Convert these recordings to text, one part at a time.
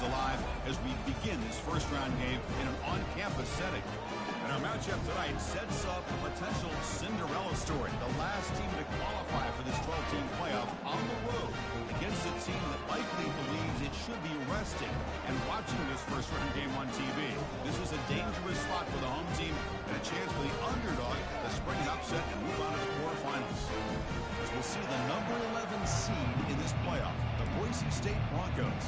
alive as we begin this first-round game in an on-campus setting. And our matchup tonight sets up a potential Cinderella story. The last team to qualify for this 12-team playoff on the road against a team that likely believes it should be resting and watching this first-round game on TV. This is a dangerous spot for the home team and a chance for the underdog to spring an upset and move on to the quarterfinals. As we'll see the number 11 seed in this playoff, the Boise State Broncos,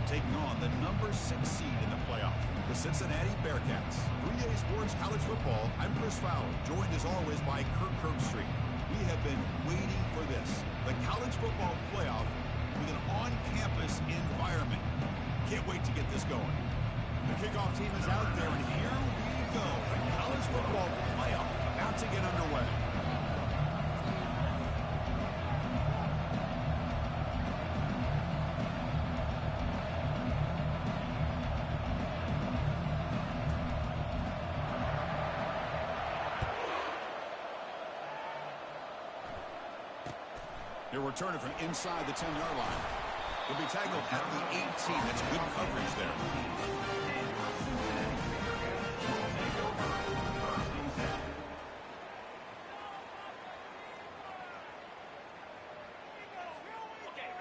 taking on the number 6 seed in the playoff, the Cincinnati Bearcats. 3-Day Sports College Football, I'm Chris Fowler, joined as always by Kirk Herbstreit. We have been waiting for this, the college football playoff with an on-campus environment. Can't wait to get this going. The kickoff team is out there, and here we go. The college football playoff about to get underway. He'll return it from inside the 10-yard line. He'll be tackled at the 18. That's good coverage there.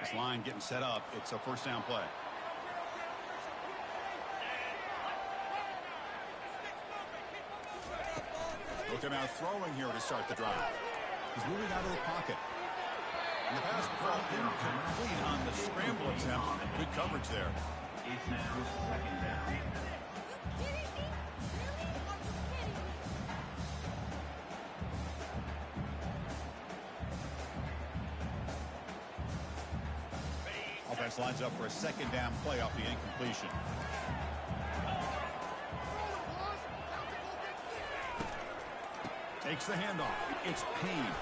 This line getting set up. It's a first down play. Look at now throwing here to start the drive. He's moving out of the pocket. And the pass ball incomplete on the scramble attempt. Good coverage there. It's now second down. Offense lines up for a second down play off the incompletion. Takes the handoff. It's Payne.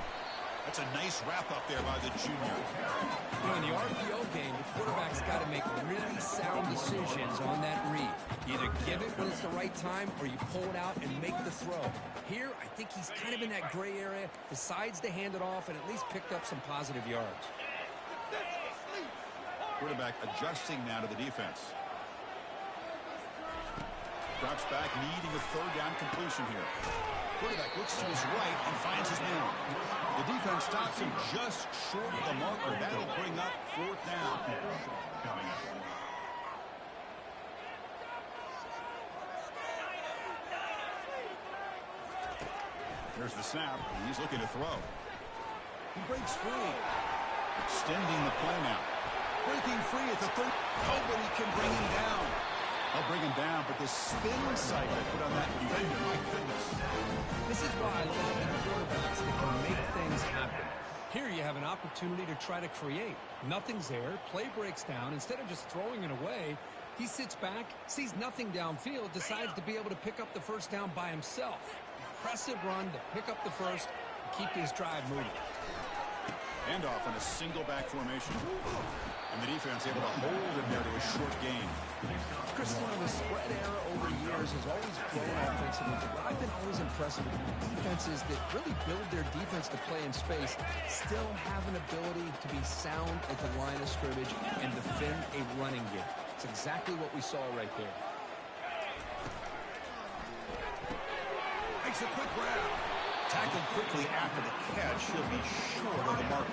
That's a nice wrap-up there by the junior. You know, in the RPO game, the quarterback's got to make really sound decisions on that read. Either give it when it's the right time or you pull it out and make the throw. Here, I think he's kind of in that gray area, decides to hand it off and at least picked up some positive yards. Quarterback adjusting now to the defense. Drops back, needing a third down completion here. Quarterback looks to his right and finds his man. The defense stops him just short of the marker. That'll bring up fourth down. There's the snap. He's looking to throw. He breaks free. Extending the play now. Breaking free at the 30. Nobody can bring him down. I'll bring him down, but the spin cycle put on that defender, my goodness. This is why I love the quarterbacks that can make things happen. Here you have an opportunity to try to create. Nothing's there. Play breaks down. Instead of just throwing it away, he sits back, sees nothing downfield, decides to be able to pick up the first down by himself. Impressive run to pick up the first and keep this drive moving. Handoff in a single back formation. And the defense able to hold him there to a short gain. Chris, the spread era over the years has always grown offensively, but I've been always impressed with defenses that really build their defense to play in space, still have an ability to be sound at the line of scrimmage and defend a running game. It's exactly what we saw right there. Makes a quick grab. Tackled quickly after the catch. He'll be short of the mark.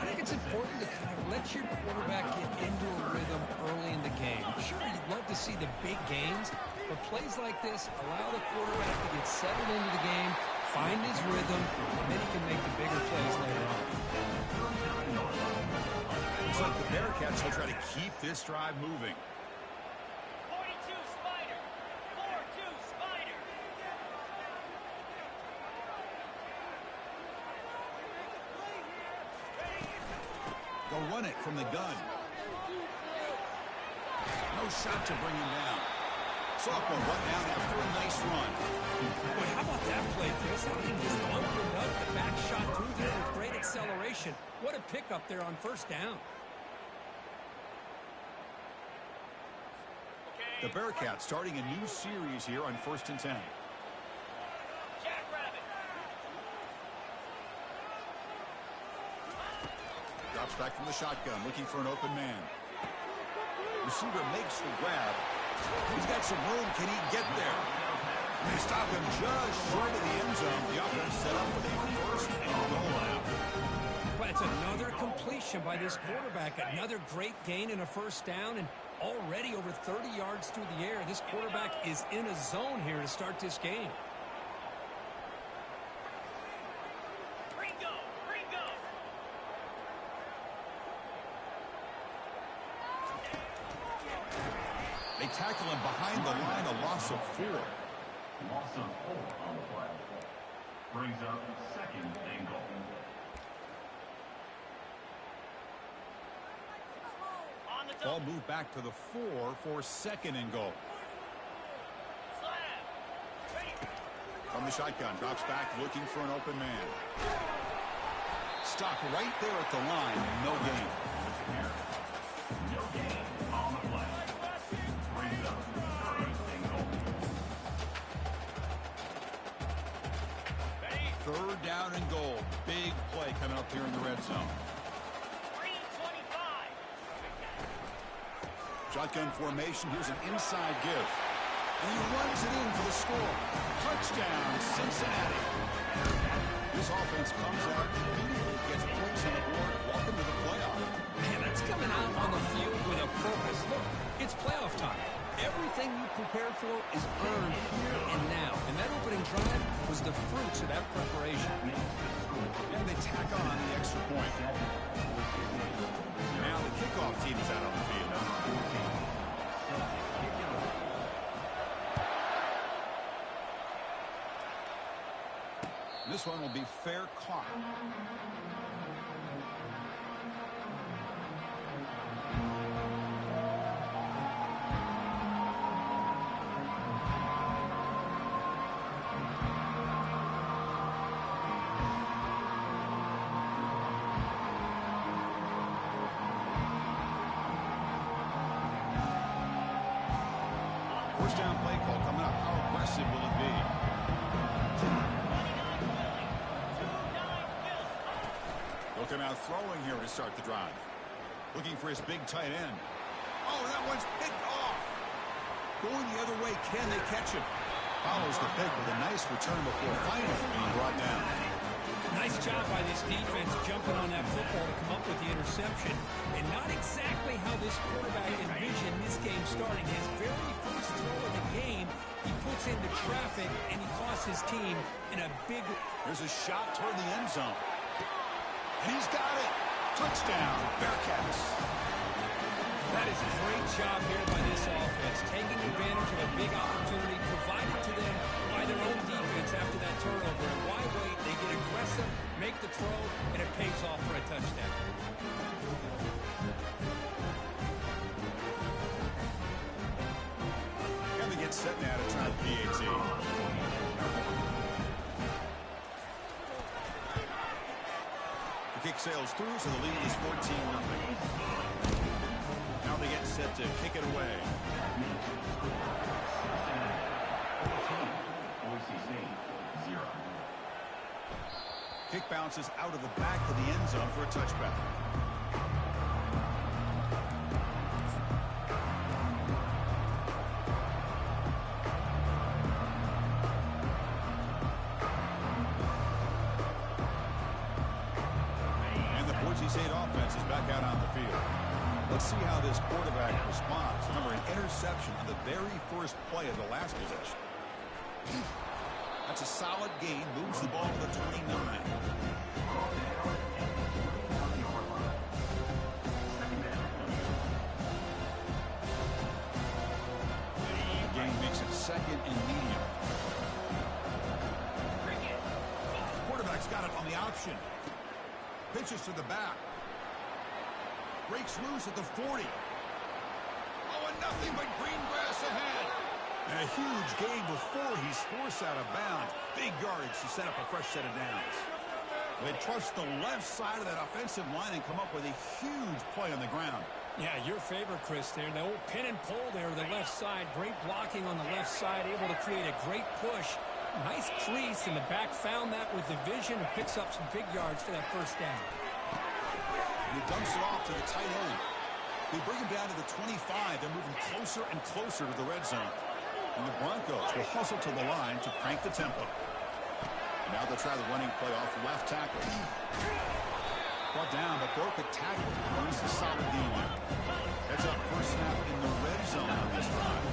I think it's important to kind of let your quarterback get into a rhythm early in the game. Sure, you'd love to see the big gains, but plays like this allow the quarterback to get settled into the game, find his rhythm, and then he can make the bigger plays later on. Looks like the Bearcats will try to keep this drive moving. 42 Spider. 4-2 Spider. They'll run it from the gun. No shot to bring him down. Sophomore run down after a nice run. Boy, how about that play, Chris? That thing just opened up, the back shot through there with great acceleration. What a pickup there on first down. The Bearcats starting a new series here on 1st and 10. Jackrabbit. Drops back from the shotgun, looking for an open man. Receiver makes the grab. He's got some room. Can he get there? They stop him just short of the end zone. The offense set up with a first and goal now. But it's another completion by this quarterback. Another great gain and a first down, and already over 30 yards through the air. This quarterback is in a zone here to start this game. Ringo! Ringo! They tackle him behind the line, a loss of 4. Loss of 4 on the play. Brings up second and goal. On the Ball double. moved back to the 4 for second and goal. Slap. Ready. From the shotgun, drops back looking for an open man. Stop right there at the line, no gain. No gain on the play. Brings up third and goal. Ready. Third down and goal. Big play coming up here in the red zone. 3:25. Shotgun formation. Here's an inside give. And he runs it in for the score. Touchdown, Cincinnati. This offense comes out immediately, gets points on the board. Welcome to the playoff. Man, that's coming out on the field with a purpose. Look, it's playoff time. Everything you prepare for is earned here and now. And that opening drive was the fruits of that preparation. And they tack on the extra point. Now the kickoff team is out on the field. This one will be fair caught. First down play call coming up. How aggressive will it be? 29 Phil. He'll come out throwing here to start the drive. Looking for his big tight end. Oh, that one's picked off. Going the other way, can they catch him? Follows the pick with a nice return before finally being brought down. Nice job by this defense jumping on that football to come up with the interception. And not exactly how this quarterback envisioned this game starting. His very first throw of the game, he puts into traffic, and he costs his team in a big... There's a shot toward the end zone. And he's got it. Touchdown, Bearcats. That is a great job here by this offense, taking advantage of a big opportunity provided to them by their own defense after that turnover. And why wait? They get aggressive, make the throw, and it pays off for a touchdown. And they get set now to try the PAT. The kick sails through, so the lead is 14-0. Now they get set to kick it away. Boise State, 0. Kick bounces out of the back of the end zone for a touchback. And the Boise State offense is back out on the field. Let's see how this quarterback responds. Remember, an interception on the very first play of the last possession. That's a solid gain. Moves the ball to the 29. The gain makes it second and medium. Quarterback's got it on the option. Pitches to the back. Breaks loose at the 40. Oh, and nothing but green grass ahead. And a huge gain before he's forced out of bounds. Big yards to set up a fresh set of downs. They trust the left side of that offensive line and come up with a huge play on the ground. Yeah, your favorite, Chris, there. The old pin and pull there, the left side. Great blocking on the left side, able to create a great push. Nice crease, and the back found that with the vision and picks up some big yards for that first down. And he dumps it off to the tight end. They bring him down to the 25. They're moving closer and closer to the red zone. And the Broncos will hustle to the line to crank the tempo. Now they'll try the running play off left tackle. Brought down, but broke the tackle. This is a solid gain there. That's up first snap in the red zone on this drive.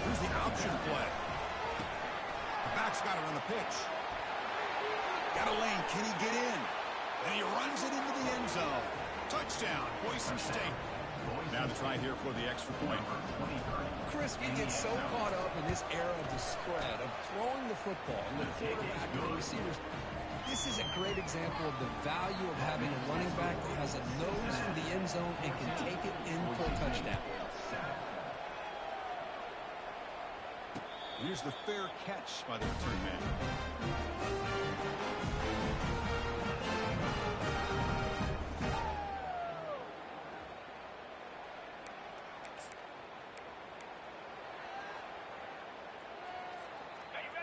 Here's the option play. The back's got it on the pitch. Got a lane. Can he get in? And he runs it into the end zone. Touchdown, Boise State. Now the try here for the extra point. Chris, we get so caught up in this era of the spread, of throwing the football, and the quarterback and the receivers. This is a great example of the value of having a running back that has a nose for the end zone and can take it in for a touchdown. Here's the fair catch by the return man.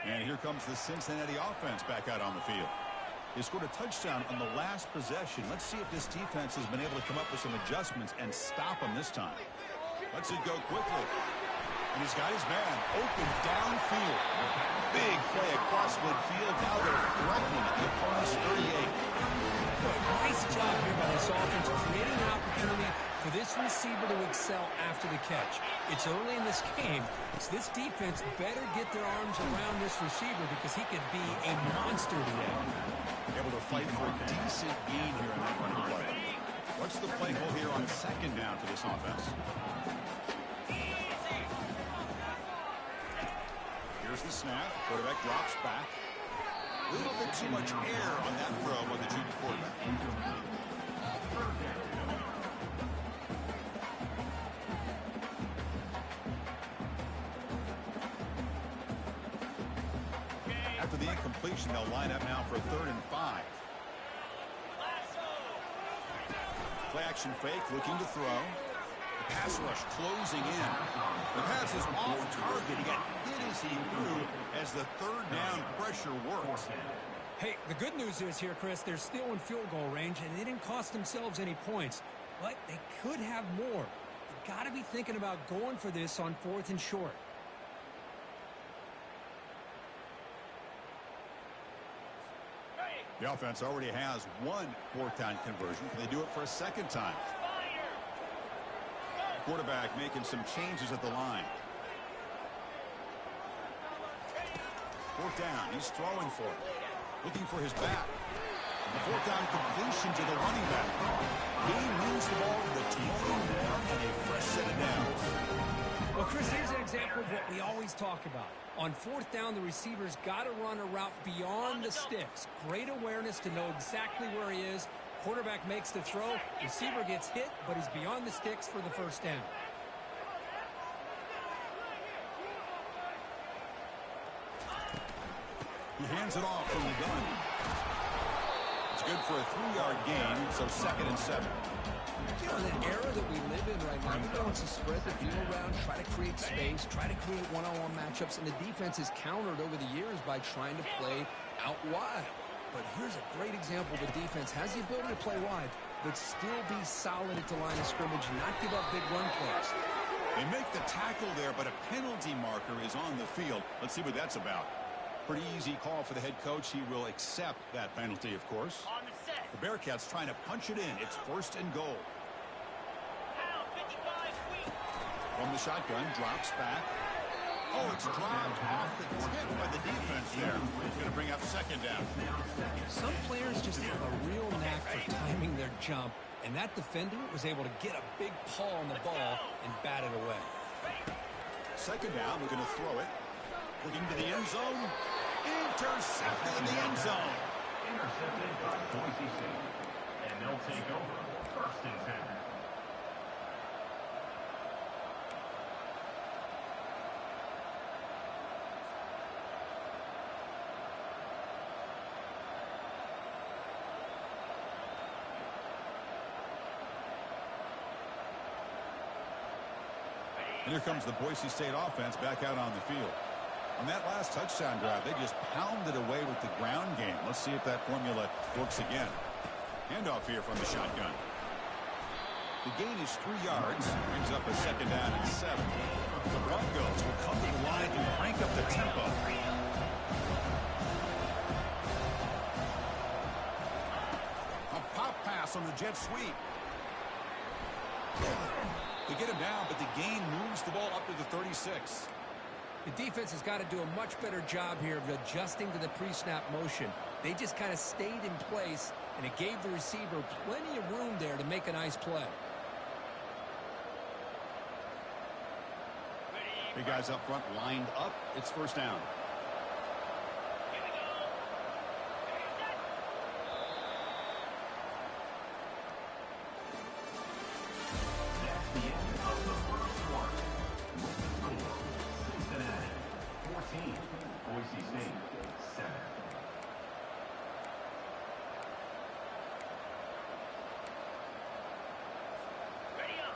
And here comes the Cincinnati offense back out on the field. They scored a touchdown on the last possession. Let's see if this defense has been able to come up with some adjustments and stop them this time. Let's it go quickly. And he's got his man open downfield. Big play across midfield. Now they're threatening at the opponent's 38. Nice job here by this offense, creating an opportunity for this receiver to excel after the catch. It's early in this game, so this defense better get their arms around this receiver because he could be a monster today. Able to fight for a decent gain here in that running play. What's the play call here on second down for this offense? Here's the snap. Quarterback drops back. A little bit too much air on that throw by the junior quarterback. After the incompletion, they'll line up now for 3rd and 5. Play action fake, looking to throw. The pass rush closing in. The pass is off target. He got hit as he threw as the 3rd down pressure works. Hey, the good news is here, Chris, they're still in field goal range, and they didn't cost themselves any points. But they could have more. They've got to be thinking about going for this on 4th and short. The offense already has one 4th down conversion. Can they do it for a 2nd time? Quarterback making some changes at the line. 4th down. He's throwing for it. Looking for his back. The 4th down completion to the running back. He moves the ball to the 21 and a fresh set of downs. Well, Chris, here's an example of what we always talk about. On 4th down, the receiver's got to run a route beyond the sticks. Great awareness to know exactly where he is. Quarterback makes the throw. Receiver gets hit, but he's beyond the sticks for the 1st down. He hands it off from the gun. It's good for a 3-yard gain, so 2nd and 7. You know, in the era that we live in right now, everybody wants to spread the field around, try to create space, try to create one-on-one matchups, and the defense is countered over the years by trying to play out wide. But here's a great example. The defense has the ability to play wide, but still be solid at the line of scrimmage and not give up big run plays. They make the tackle there, but a penalty marker is on the field. Let's see what that's about. Pretty easy call for the head coach. He will accept that penalty, of course. The Bearcats trying to punch it in. It's 1st and goal. From the shotgun, drops back. Oh, it's dropped off the tip by the defense there. It's going to bring up 2nd down. Some players just have a real knack for timing their jump, and that defender was able to get a big paw on the ball and bat it away. 2nd down, we're going to throw it. Looking to the end zone. Intercepted in the end zone. Intercepted by Boise State. And they'll take over 1st and 10. And here comes the Boise State offense back out on the field. On that last touchdown drive, they just pounded away with the ground game. Let's see if that formula works again. Handoff here from the shotgun. The gain is 3 yards. Brings up a second down and 7. The Broncos will come to the line and crank up the tempo. A pop pass on the jet sweep. They get him down, but the gain moves the ball up to the 36. The defense has got to do a much better job here of adjusting to the pre-snap motion. They just kind of stayed in place, and it gave the receiver plenty of room there to make a nice play. Big guys up front lined up. It's first down. Here we go. That's the end of the first quarter. With the score, Cincinnati 14, Boise State 7. Ready up.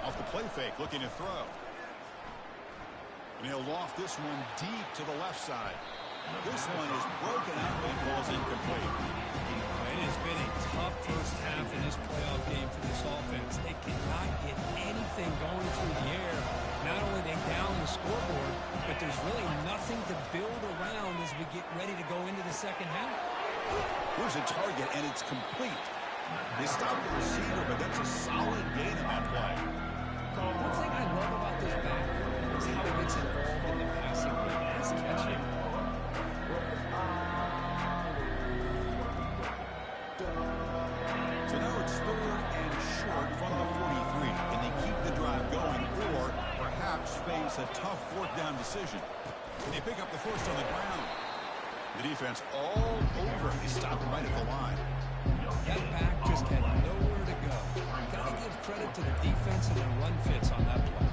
Off the play fake, looking to throw. And he'll loft this one deep to the left side. This one is broken out and falls incomplete. It has been a tough first half in this playoff game for this offense. They cannot get anything going through the air. Not only are they down the scoreboard, but there's really nothing to build around as we get ready to go into the second half. Here's a target, and it's complete. They stopped the receiver, but that's a solid gain in that play. One thing I love about this back is how he gets involved in the passing game. He's catching. So now it's 3rd and short from the 43. Can they keep the drive going or perhaps face a tough 4th down decision? They pick up the first on the ground. The defense all over. They stop him right at the line. That back just had nowhere to go. Got to give credit to the defense and their run fits on that play.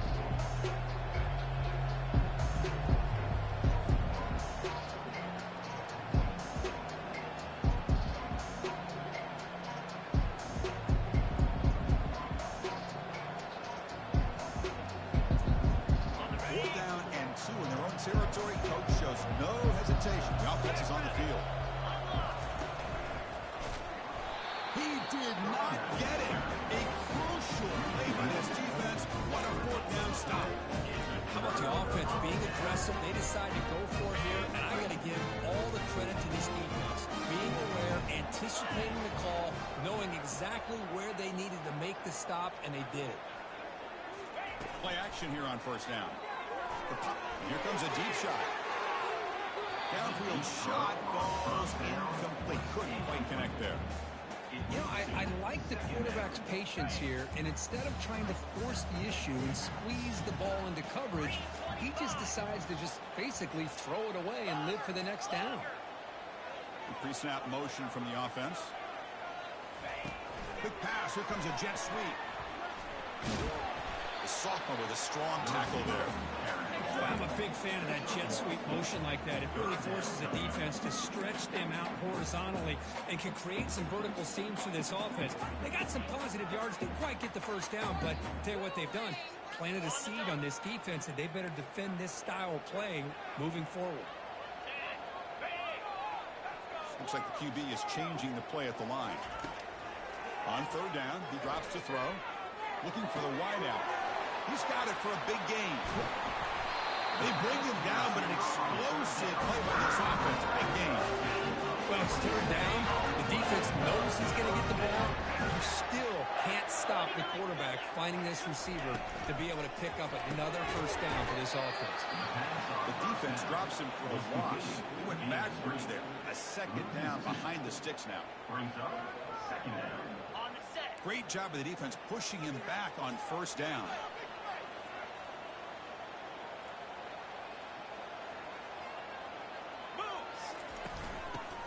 Territory. Coach shows no hesitation. The offense is on the field. He did not get it. A crucial play by this defense. What a 4th down stop. How about the offense being aggressive? They decide to go for it here, and I got to give all the credit to this defense. Being aware, anticipating the call, knowing exactly where they needed to make the stop, and they did it. Play action here on first down. Here comes a deep shot. Downfield shot falls incomplete. Couldn't quite connect there. You know, I like the quarterback's patience here, and instead of trying to force the issue and squeeze the ball into coverage, he just decides to just basically throw it away and live for the next down. Pre-snap motion from the offense. Quick pass. Here comes a jet sweep. The sophomore with a strong tackle there. I'm a big fan of that jet sweep motion like that. It really forces the defense to stretch them out horizontally and can create some vertical seams for this offense. They got some positive yards, didn't quite get the first down, but tell you what they've done, planted a seed on this defense, and they better defend this style of play moving forward. Looks like the QB is changing the play at the line. On 3rd down, he drops to throw. Looking for the wideout. He's got it for a big gain. They bring him down, but an explosive play by this offense. Big gain. Well, it's 3rd down. The defense knows he's going to get the ball. You still can't stop the quarterback finding this receiver to be able to pick up another first down for this offense. The defense drops him for a loss. He went backwards there. A 2nd down behind the sticks now. Brings up 2nd down. On the set. Great job of the defense pushing him back on first down.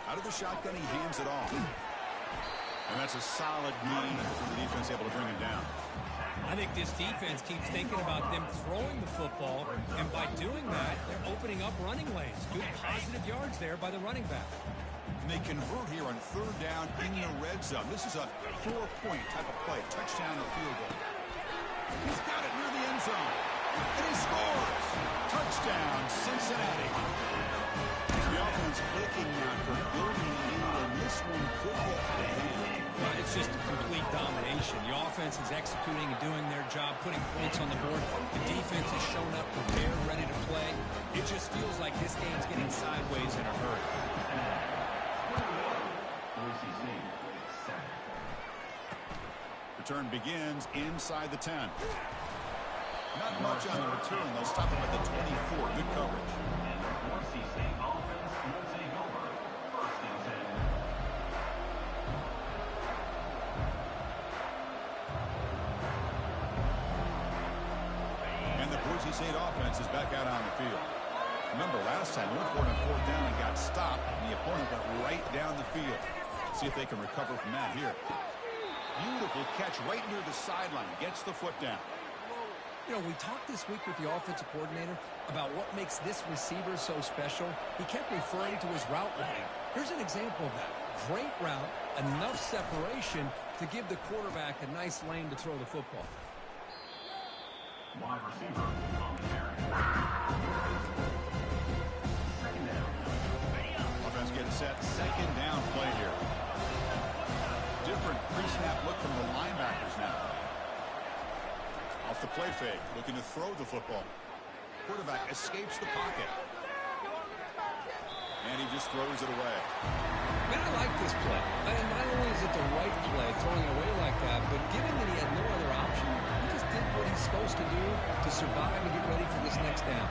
Out of the shotgun, he hands it off. And that's a solid gain for the defense able to bring him down. I think this defense keeps thinking about them throwing the football, and by doing that, they're opening up running lanes. Good positive yards there by the running back. And they convert here on 3rd down in the red zone. This is a 4-point type of play. Touchdown or field goal. He's got it near the end zone. And he scores! Touchdown, Cincinnati. The offense clicking now for building a lead, and this one could get out of hand. It's just a complete domination. The offense is executing and doing their job, putting points on the board. The defense has shown up prepared, ready to play. It just feels like this game's getting sideways in a hurry. Boise State set. Return begins inside the 10. Not much on the return. They'll stop him at the 24. Good coverage. And the Boise State offense will take over. First and 10. And the Boise State offense is back out on the field. Remember, last time we went for it on fourth down and got stopped, and the opponent went right down the field. See if they can recover from that here. Beautiful catch right near the sideline. Gets the foot down. You know, we talked this week with the offensive coordinator about what makes this receiver so special. He kept referring to his route running. Here's an example of that. Great route, enough separation to give the quarterback a nice lane to throw the football. Wide receiver on the carry. Second down. Offense getting set. Second down play here. Different pre-snap look from the linebackers now. Off the play fake, looking to throw the football. Quarterback escapes the pocket. And he just throws it away. Man, I like this play. And not only is it the right play, throwing it away like that, but given that he had no other option, he just did what he's supposed to do to survive and get ready for this next down.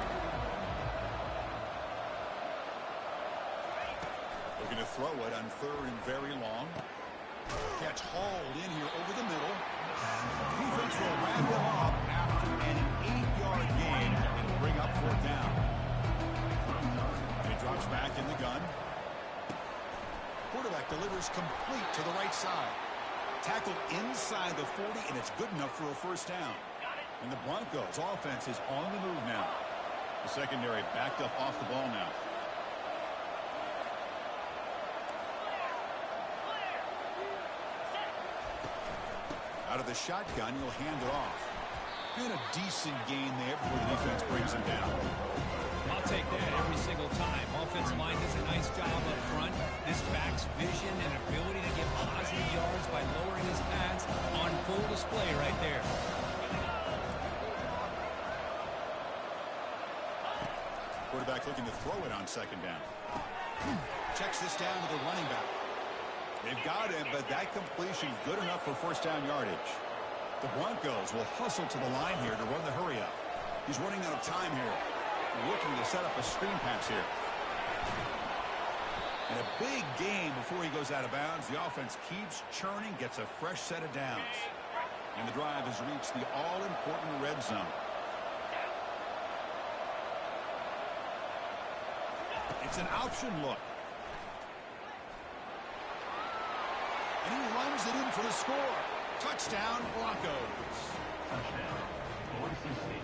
Looking to throw it on third and very long. Catch hauled in here over the middle. Defense will wrap him up after an 8-yard gain and bring up fourth down. And he drops back in the gun. Quarterback delivers complete to the right side. Tackle inside the 40, and it's good enough for a first down. And the Broncos offense is on the move now. The secondary backed up off the ball now. Out of the shotgun, he'll hand it off. And a decent gain there before the defense brings him down. I'll take that every single time. Offensive line does a nice job up front. This back's vision and ability to get positive yards by lowering his pads on full display right there. Quarterback looking to throw it on second down. Checks this down to the running back. They've got him, but that completion good enough for first down yardage. The Broncos will hustle to the line here to run the hurry up. He's running out of time here. Looking to set up a screen pass here. And a big gain before he goes out of bounds. The offense keeps churning, gets a fresh set of downs. And the drive has reached the all-important red zone. It's an option look. And he runs it in for the score. Touchdown, Broncos. Touchdown. Boise State.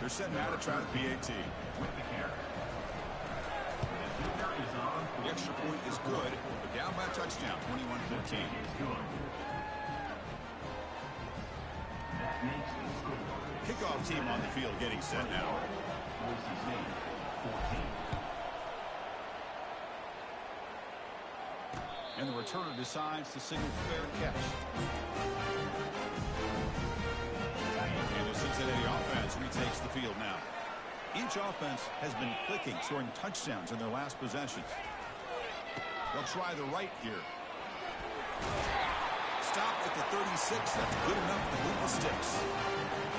They're setting out to try the PAT. With the carry. The kicker is on. The extra point is good, but down by a touchdown, 21-15. It's good. That makes the score. Kickoff team on the field getting set now. Boise State, 14. And the returner decides to signal fair catch. And the Cincinnati offense retakes the field now. Each offense has been clicking, scoring touchdowns in their last possessions. They'll try the right here. Stop at the 36. That's good enough to move the sticks.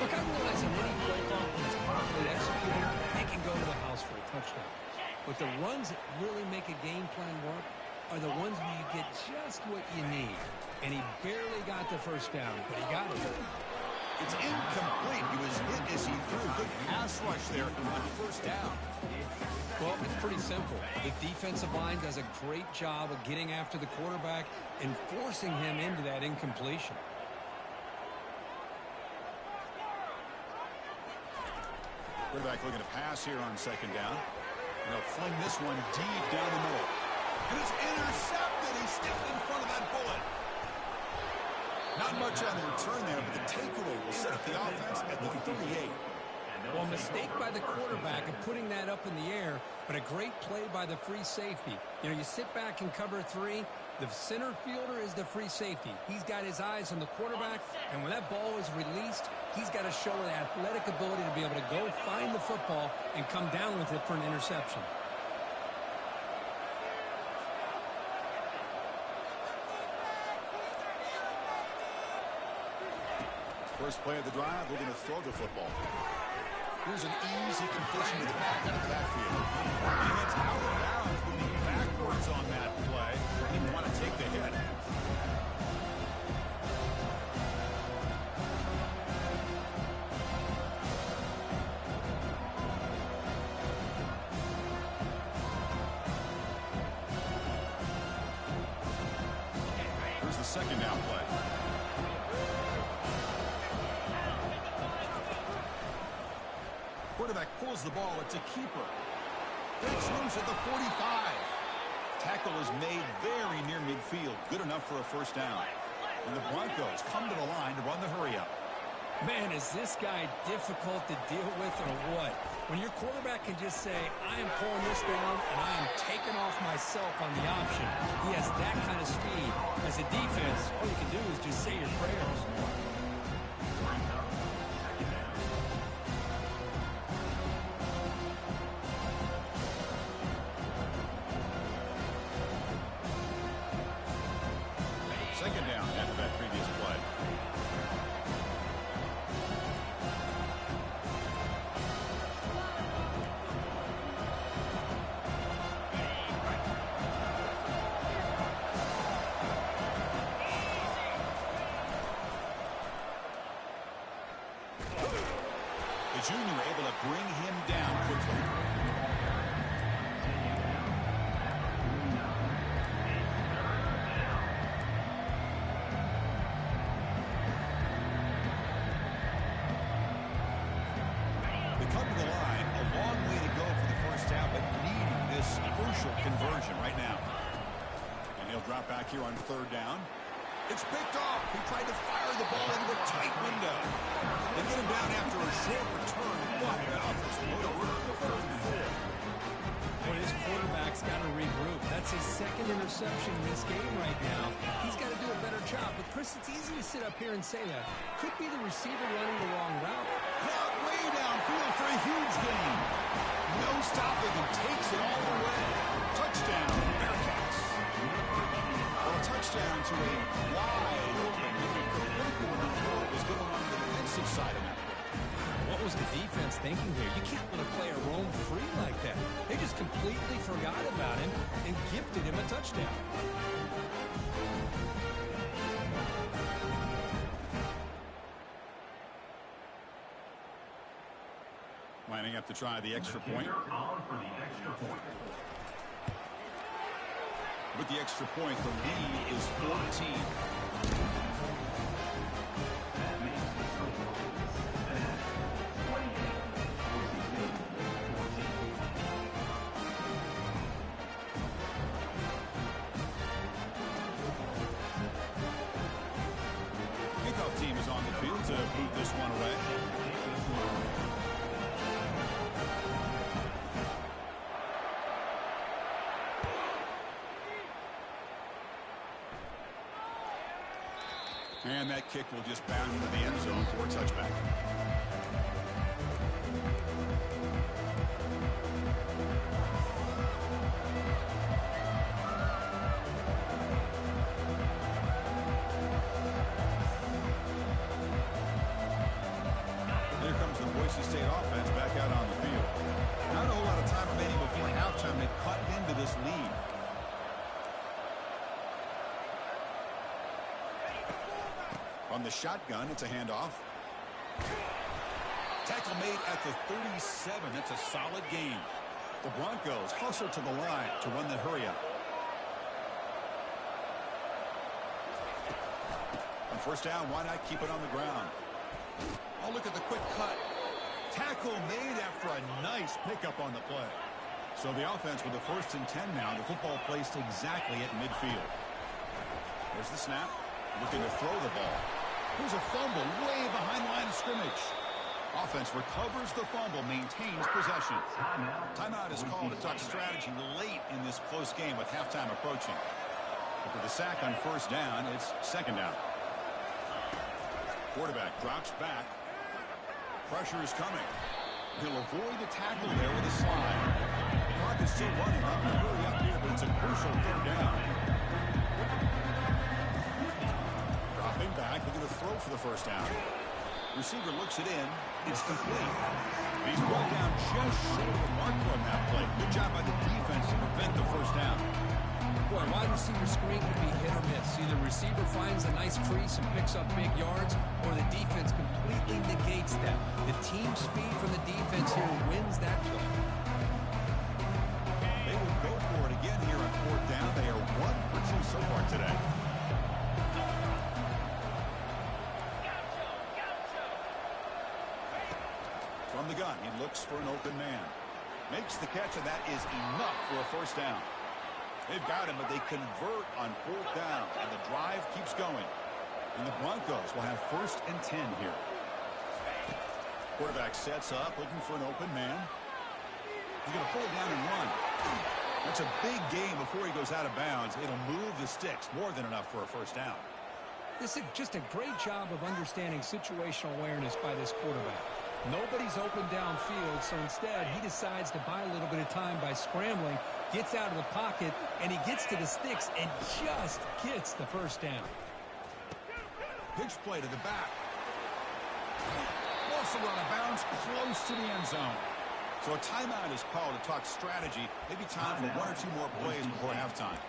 Look, I realize in any play call is properly executed, they can go to the house for a touchdown. But the runs that really make a game plan work are the ones where you get just what you need. And he barely got the first down, but he got it. It's incomplete. He was hit as he threw. Good pass rush there on first down. Well, it's pretty simple. The defensive line does a great job of getting after the quarterback and forcing him into that incompletion. Quarterback looking to pass here on second down. And they'll fling this one deep down the middle. And it's intercepted. He stepped in front of that bullet. Not much on the return there, but the takeaway will set up the offense at the 38. And Well, a mistake by the quarterback of putting that up in the air, but a great play by the free safety. You know, you sit back in cover 3. The center fielder is the free safety. He's got his eyes on the quarterback, and when that ball is released, he's got to show an athletic ability to be able to go find the football and come down with it for an interception. First play of the drive, we're going to throw the football. Here's an easy completion to the back out of the backfield. And it's out of bounds, moving backwards on that play. Didn't want to take the hit. Here's the second down play. Quarterback pulls the ball. It's a keeper. Breaks loose at the 45. Tackle is made very near midfield. Good enough for a first down. And the Broncos come to the line to run the hurry-up. Man, is this guy difficult to deal with or what? When your quarterback can just say, I am pulling this down and I am taking off myself on the option. He has that kind of speed. As a defense, all you can do is just say your prayers. Second down after that previous play. The junior able to bring him down quickly. Come to the line, a long way to go for the first down, but needing this crucial conversion right now. And he'll drop back here on third down. It's picked off. He tried to fire the ball into a tight window. They get him down after a short return. What an offensive order in the third and four. Boy, this quarterback's got to regroup. That's his second interception in this game right now. He's got to do a better job. But, Chris, it's easy to sit up here and say that. Could be the receiver running the wrong route. Caught way downfield for a huge gain. No stopping him. Takes it all the way. Touchdown, Bearcats. Well, a touchdown to a wide open. What was going on the defensive side of that? What was the defense thinking here? You can't let a player roam free like that. They just completely forgot about him and gifted him a touchdown. Lining up to try the extra point. With the extra point, the lead is 14. Kickoff team is on the field to move this one away. And that kick will just bound into the end zone for a touchback. Here comes the Boise State offense back out on the field. Not a whole lot of time remaining before halftime. They cut into this lead. On the shotgun, it's a handoff. Tackle made at the 37. That's a solid gain. The Broncos hustle to the line to run the hurry-up. On first down, why not keep it on the ground? Oh, look at the quick cut. Tackle made after a nice pickup on the play. So the offense with a 1st and 10 now. The football placed exactly at midfield. There's the snap. Looking to throw the ball. Here's a fumble way behind the line of scrimmage. Offense recovers the fumble, maintains possession. Timeout is called to talk strategy late in this close game with halftime approaching. But with the sack on first down, it's second down. Quarterback drops back. Pressure is coming. He'll avoid the tackle there with a slide. The clock is still running. Not going to hurry up here, but it's a crucial third down. Dropping back. They're going to throw for the first down. Receiver looks it in. It's complete. He's brought down just short of the marker on that play. Good job by the defense to prevent the first down. Boy, wide receiver screen can be hit or miss. Either receiver finds a nice crease and picks up big yards, or the defense completely negates that. The team speed from the defense here wins that play. They will go for it again here on fourth down. They are 1 for 2 so far today. From the gun, he looks for an open man. Makes the catch, and that is enough for a first down. They've got him, but they convert on fourth down, and the drive keeps going. And the Broncos will have 1st and 10 here. Quarterback sets up, looking for an open man. He's going to pull it down and run. That's a big gain before he goes out of bounds. It'll move the sticks, more than enough for a first down. This is just a great job of understanding situational awareness by this quarterback. Nobody's open downfield, so instead he decides to buy a little bit of time by scrambling, gets out of the pocket, and he gets to the sticks and just gets the first down. Pitch play to the back. Also out of bounds, close to the end zone. So a timeout is called to talk strategy. Maybe time for 1 or 2 more plays before halftime.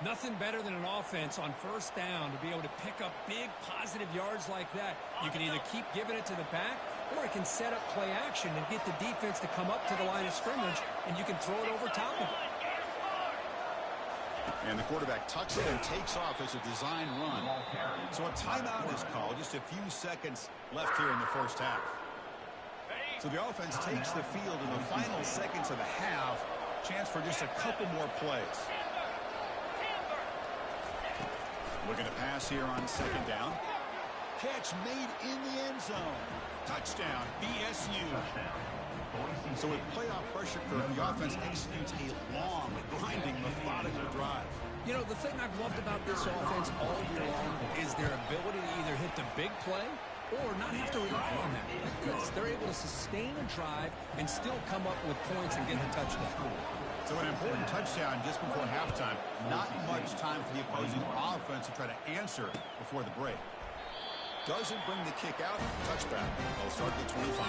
Nothing better than an offense on first down to be able to pick up big positive yards like that. You can either keep giving it to the back, or it can set up play action and get the defense to come up to the line of scrimmage, and you can throw it over top of it. And the quarterback tucks it and takes off as a design run. So a timeout is called. Just a few seconds left here in the first half. So the offense takes the field in the final seconds of the half. Chance for just a couple more plays. Looking to pass here on second down. Catch made in the end zone. Touchdown, BSU. So with playoff pressure curve, the offense executes a long, grinding, methodical drive. You know, the thing I've loved about this offense all year long is their ability to either hit the big play or not have to rely on that. Like this, they're able to sustain a drive and still come up with points and get the touchdown. So an important touchdown just before halftime. Not much time for the opposing offense to try to answer before the break. Doesn't bring the kick out. Touchback. They'll start at the 25.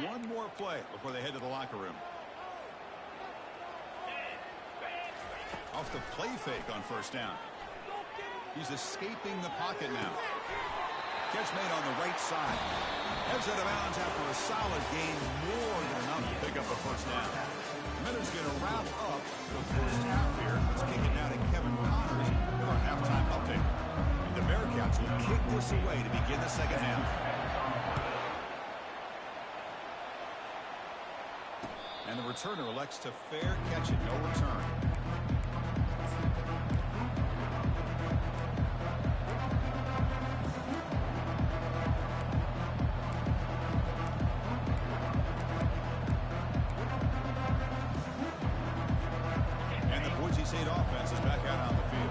One more play before they head to the locker room. Off the play fake on first down. He's escaping the pocket now. Catch made on the right side. Heads out of bounds after a solid gain, more than enough to pick up a first down. Minutes going to wrap up the first half here. Let's kick it now to Kevin Connors with our halftime update. The Bearcats will kick this away to begin the second half. And the returner elects to fair catch it, no return. And the Boise State offense is back out on the field.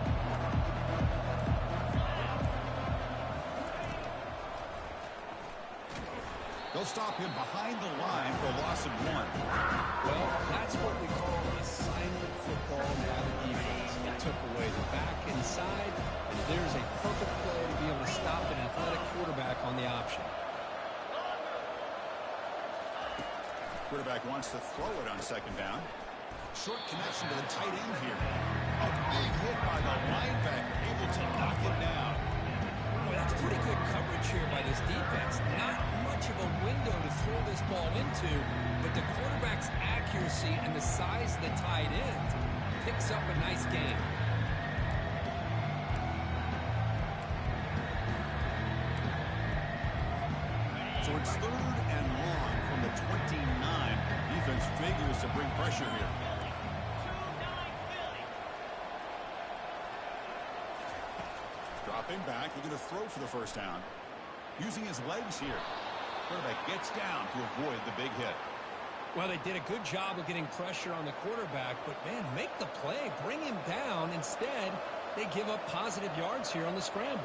They'll stop him behind the line for a loss of 1. Well, that's what we call assignment football by the defense. They took away the back inside, and there's a perfect play to be able to stop an athletic quarterback on the option. Quarterback wants to throw it on second down. Short connection to the tight end here. A big hit by the linebacker, able to knock it down. Boy, that's pretty good coverage here by this defense. Not much of a window to throw this ball into, but the quarterback's accuracy and the size of the tight end picks up a nice gain. So it's third and long from the 29. Defense figures to bring pressure here. Stepping back, looking to throw for the first down. Using his legs here. Quarterback gets down to avoid the big hit. Well, they did a good job of getting pressure on the quarterback, but, man, make the play. Bring him down. Instead, they give up positive yards here on the scramble.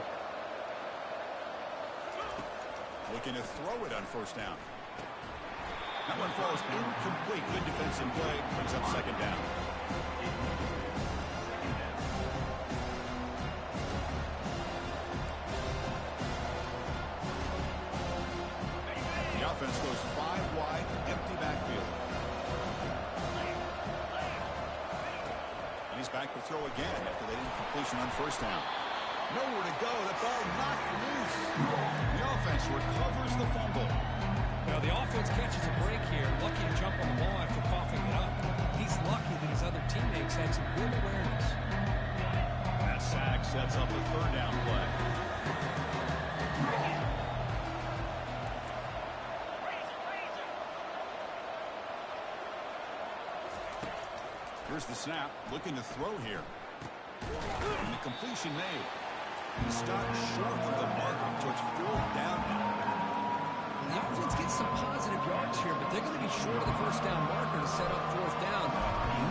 Looking to throw it on first down. That one falls incomplete. Good defensive play. Brings up second down. The offense goes 5 wide, empty backfield. And he's back to throw again after that incompletion on first down. Nowhere to go. The ball knocked loose. The offense recovers the fumble. Now, the offense catches a break here. Lucky to jump on the ball after coughing it up. He's lucky that his other teammates had some good awareness. That sack sets up a third down play. Here's the snap. Looking to throw here. And the completion made. He stopped short of the marker, so it's fourth down now. The offense gets some positive yards here, but they're going to be short of the first down marker to set up fourth down.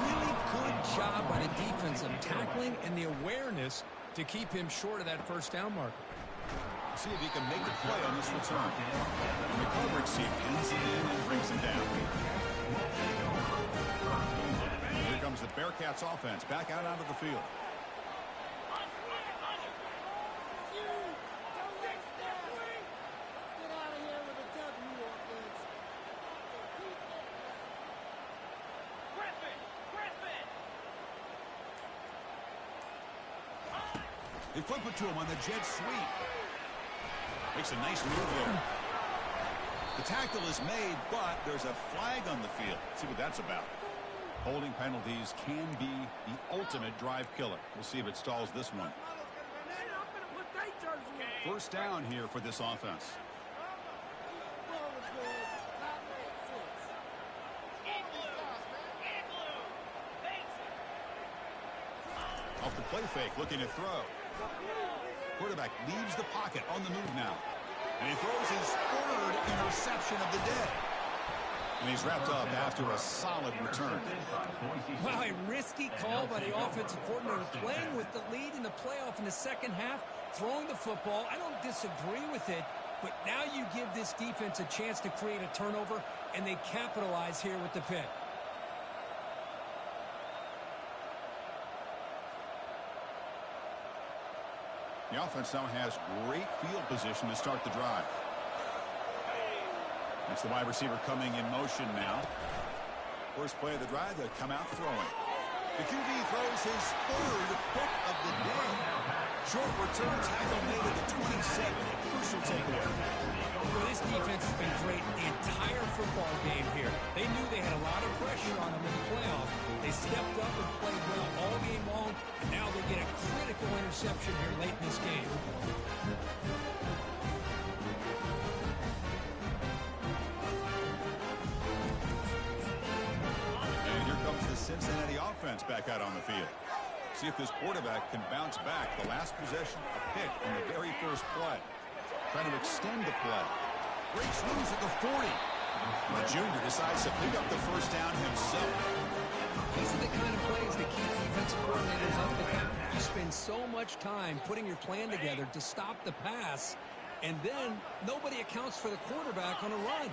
Really good job by the defense of tackling and the awareness to keep him short of that first down marker. See if he can make the play on this return. And the coverage team ends it in and brings him down. Here comes the Bearcats offense back out onto the field. They flip it to him on the jet sweep. Makes a nice move there. The tackle is made, but there's a flag on the field. Let's see what that's about. Holding penalties can be the ultimate drive killer. We'll see if it stalls this one. First down here for this offense. Off the play fake, looking to throw. Quarterback leaves the pocket on the move now. And he throws his third interception of the day. And he's wrapped up after a solid return. Wow, a risky call by the offensive coordinator, playing with the lead in the playoff in the second half, throwing the football. I don't disagree with it, but now you give this defense a chance to create a turnover, and they capitalize here with the pick. The offense now has great field position to start the drive. That's the wide receiver coming in motion now. First play of the drive, they come out throwing. The QB throws his third pick of the day. Short return tackle made at the 27. Crucial takeaway. Well, this defense has been great the entire football game here. They knew they had a lot of pressure on them in the playoff. They stepped up and played well all game long, and now they get a critical interception here late in this game. And here comes the Cincinnati offense back out on the field. See if this quarterback can bounce back. The last possession, a pick in the very first play. Trying to extend the play. Breaks loose at the 40. The junior decides to pick up the first down himself. These are the kind of plays that keep defensive coordinators up and down. You spend so much time putting your plan together to stop the pass, and then nobody accounts for the quarterback on a run.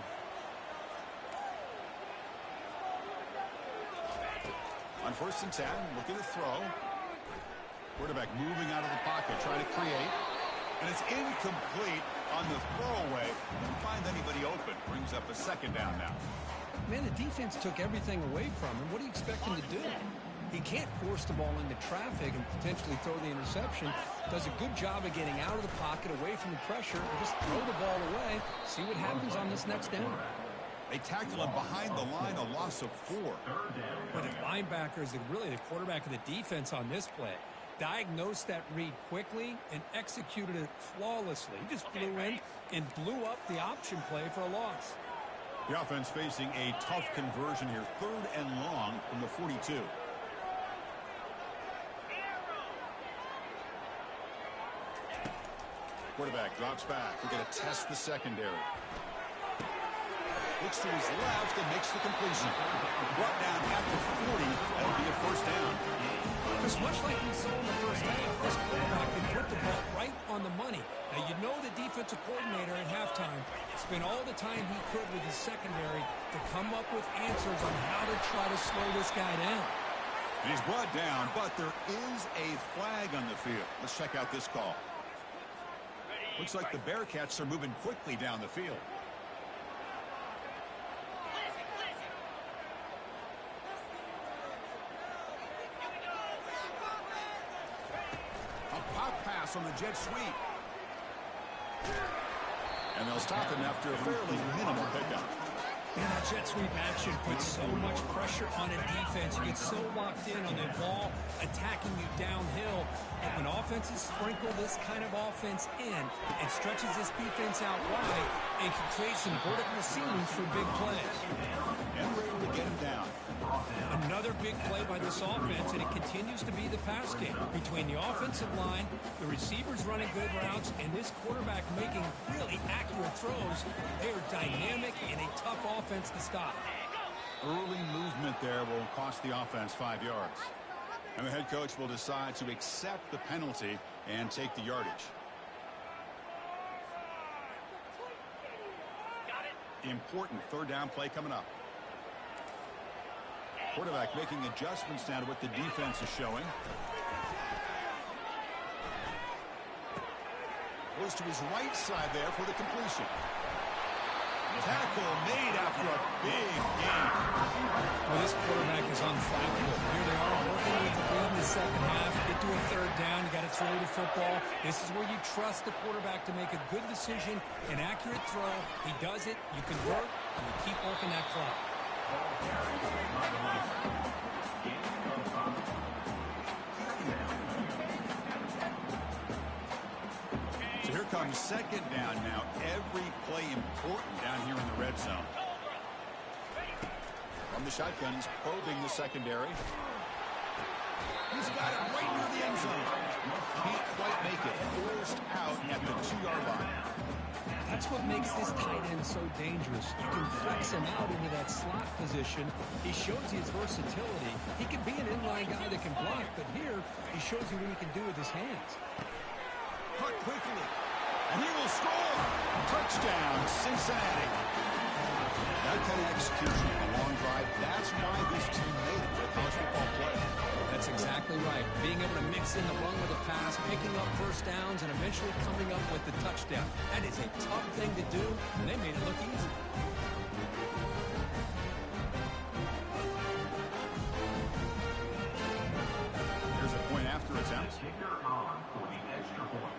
On 1st and 10, looking to throw. Quarterback moving out of the pocket, trying to create. And it's incomplete on the throwaway. Didn't find anybody open. Brings up a second down now. Man, the defense took everything away from him. What do you expect him to do? He can't force the ball into traffic and potentially throw the interception. Does a good job of getting out of the pocket, away from the pressure, and just throw the ball away. See what happens on this next down. They tackle him behind the line, a loss of 4. But the linebacker is really the quarterback of the defense on this play. Diagnosed that read quickly and executed it flawlessly. He just flew in and blew up the option play for a loss. The offense facing a tough conversion here. 3rd and long from the 42. Quarterback drops back. We're going to test the secondary. Looks to his left and makes the completion. Brought down after 40. That'll be a first down. Because much like we saw in the first half, this quarterback can put the ball right on the money. Now, you know the defensive coordinator at halftime spent all the time he could with his secondary to come up with answers on how to try to slow this guy down. And he's brought down, but there is a flag on the field. Let's check out this call. Looks like the Bearcats are moving quickly down the field. A pop pass on the jet sweep. And they'll stop him after a fairly minimal pickup. Man, that jet sweep action puts so much pressure on a defense. You get so locked in on the ball attacking you downhill. And when offenses sprinkle this kind of offense in, it stretches this defense out wide and can create some vertical seams for big plays. And we're able to get him down. Another big play by this offense, and it continues to be the pass game. Between the offensive line, the receivers running good routes, and this quarterback making really accurate throws, they are dynamic and a tough offense to stop. Early movement there will cost the offense 5 yards. And the head coach will decide to accept the penalty and take the yardage. Important third down play coming up. Quarterback making adjustments now to what the defense is showing. Goes to his right side there for the completion. Tackle made after a big game. Well, this quarterback is unflappable. Here they are working with the lead in the second half. Get to a third down. You got to throw the football. This is where you trust the quarterback to make a good decision, an accurate throw. He does it. You convert, and you keep working that clock. So here comes second down now. Every play important down here in the red zone. From the shotgun, he's probing the secondary. He's got it right near the end zone. Can't quite make it. Forced out at the 2-yard line. That's what makes this tight end so dangerous. You can flex him out into that slot position. He shows you his versatility. He can be an inline guy that can block, but here he shows you what he can do with his hands. Cut quickly, and he will score. Touchdown, Cincinnati. That kind of execution on a long drive, that's why this team made it to a college football play. That's exactly right. Being able to mix in the run with the pass, picking up first downs, and eventually coming up with the touchdown. That is a tough thing to do, and they made it look easy. Here's a point after attempt. Kicker on for the extra point.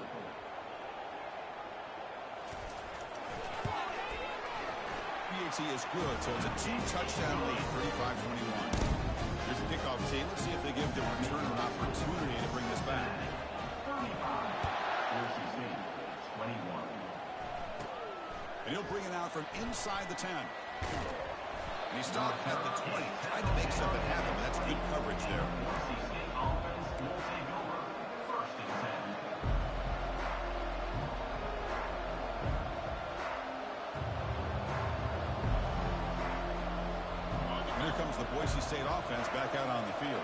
PAT is good, so it's a 2-touchdown lead, 35-21. Here's the kickoff team. Let's see if they give the returner an opportunity to bring this back. 35. Boise State, 21. And he'll bring it out from inside the 10. And he stopped at the 20. Tried to make something happen, but that's good coverage there. Boise State offense will take over. First and 10. Here comes the Boise State offense back out on the field.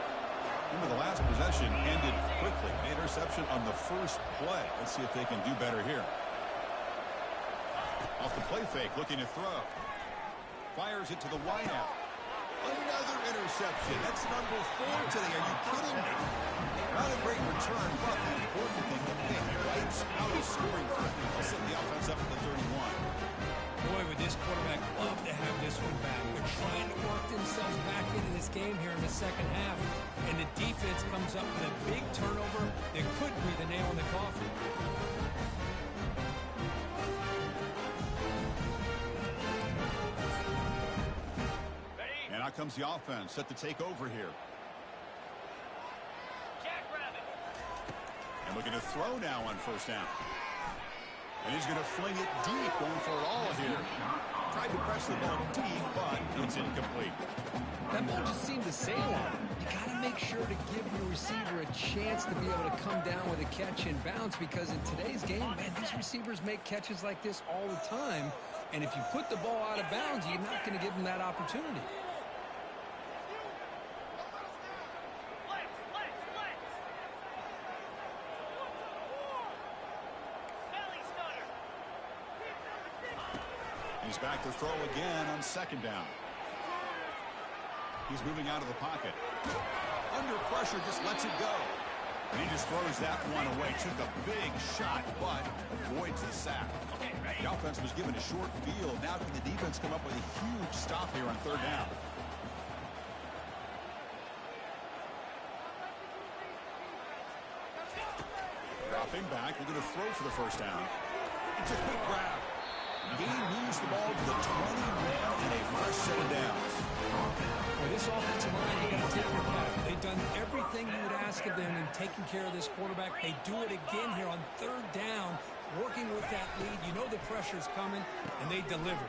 Remember, the last possession ended quickly. An interception on the first play. Let's see if they can do better here. Off the play fake, looking to throw. Fires it to the wideout. Another interception. That's number 4 today. Are you kidding me? Not a great return, but the important thing, he wipes out a scoring threat. He'll set the offense up at the 31. Boy, would this quarterback love to have this one back. They're trying to work themselves back into this game here in the second half, and the defense comes up with a big turnover that could be the nail in the coffin. And out comes the offense, set to take over here. And looking to throw now on first down. And he's going to fling it deep, going for it all here. Tried to press the ball deep, but it's incomplete. That ball just seemed to sail on him. You got to make sure to give your receiver a chance to be able to come down with a catch and bounce, because in today's game, man, these receivers make catches like this all the time. And if you put the ball out of bounds, you're not going to give them that opportunity. He's back to throw again on second down. He's moving out of the pocket. Under pressure, just lets it go. And he just throws that one away. Took a big shot, but avoids the sack. The offense was given a short field. Now can the defense come up with a huge stop here on third down? Dropping back, looking to throw for the first down. It's a quick grab. Gain moves the ball to the 21 and a fresh set of downs. With this offensive line, you got to take your cap. They've done everything you would ask of them in taking care of this quarterback. They do it again here on third down, working with that lead. You know the pressure's coming, and they deliver.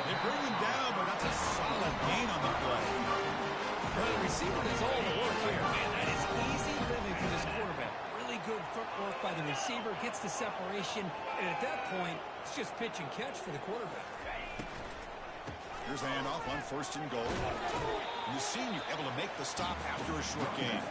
They bring him down, but that's a solid gain on the play. Well, the receiver does all the work here, man. That is easy living for this quarterback. Really good footwork by the receiver, gets the separation, and at that point, it's just pitch and catch for the quarterback. Here's a handoff on first and goal. And the senior able to make the stop after a short gain.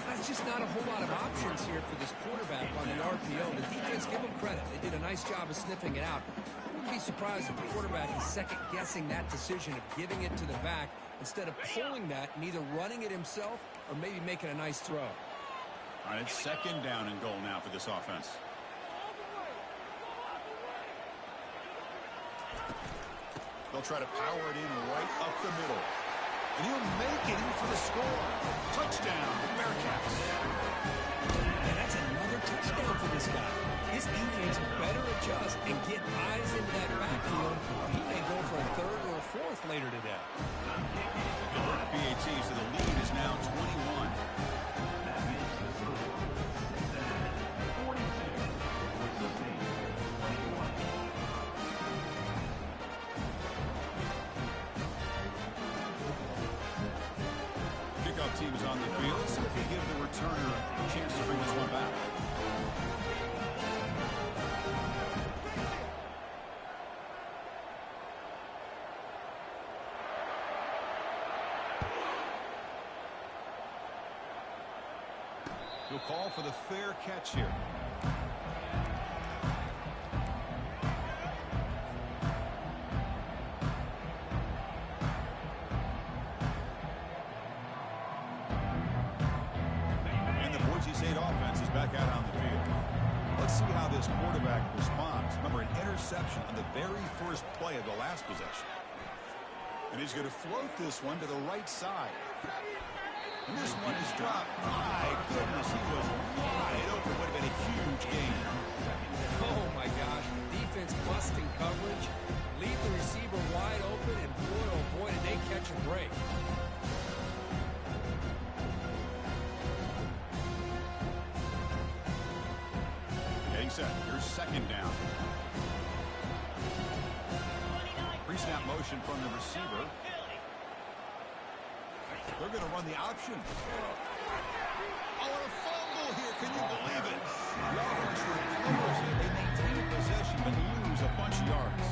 That's just not a whole lot of options here for this quarterback on the RPO. The defense, give them credit. They did a nice job of sniffing it out. I wouldn't be surprised if the quarterback is second-guessing that decision of giving it to the back instead of pulling that and either running it himself or maybe making a nice throw. All right, it's second down and goal now for this offense. They'll try to power it in right up the middle. And he'll make it in for the score. Touchdown, Bearcats. And that's another touchdown for this guy. His defense better adjust and get eyes into that backfield. He may go for a third or a fourth later today. Good work, BAT, so the lead is now 21. Team is on the field. See if he give the returner a chance to bring this one back. He'll call for the fair catch here. Offense is back out on the field. Let's see how this quarterback responds. Remember, an interception on the very first play of the last possession. And he's going to float this one to the right side. And this one is dropped. My goodness, he was wide open. Would have been a huge gain. Oh, my gosh. Defense busting coverage. Leave the receiver wide open, and boy, oh boy, did they catch a break. Here's second down. Pre-snap motion from the receiver. They're going to run the option. Oh, and a fumble here. Can you believe it? The offense recovers it. They maintain possession but lose a bunch of yards.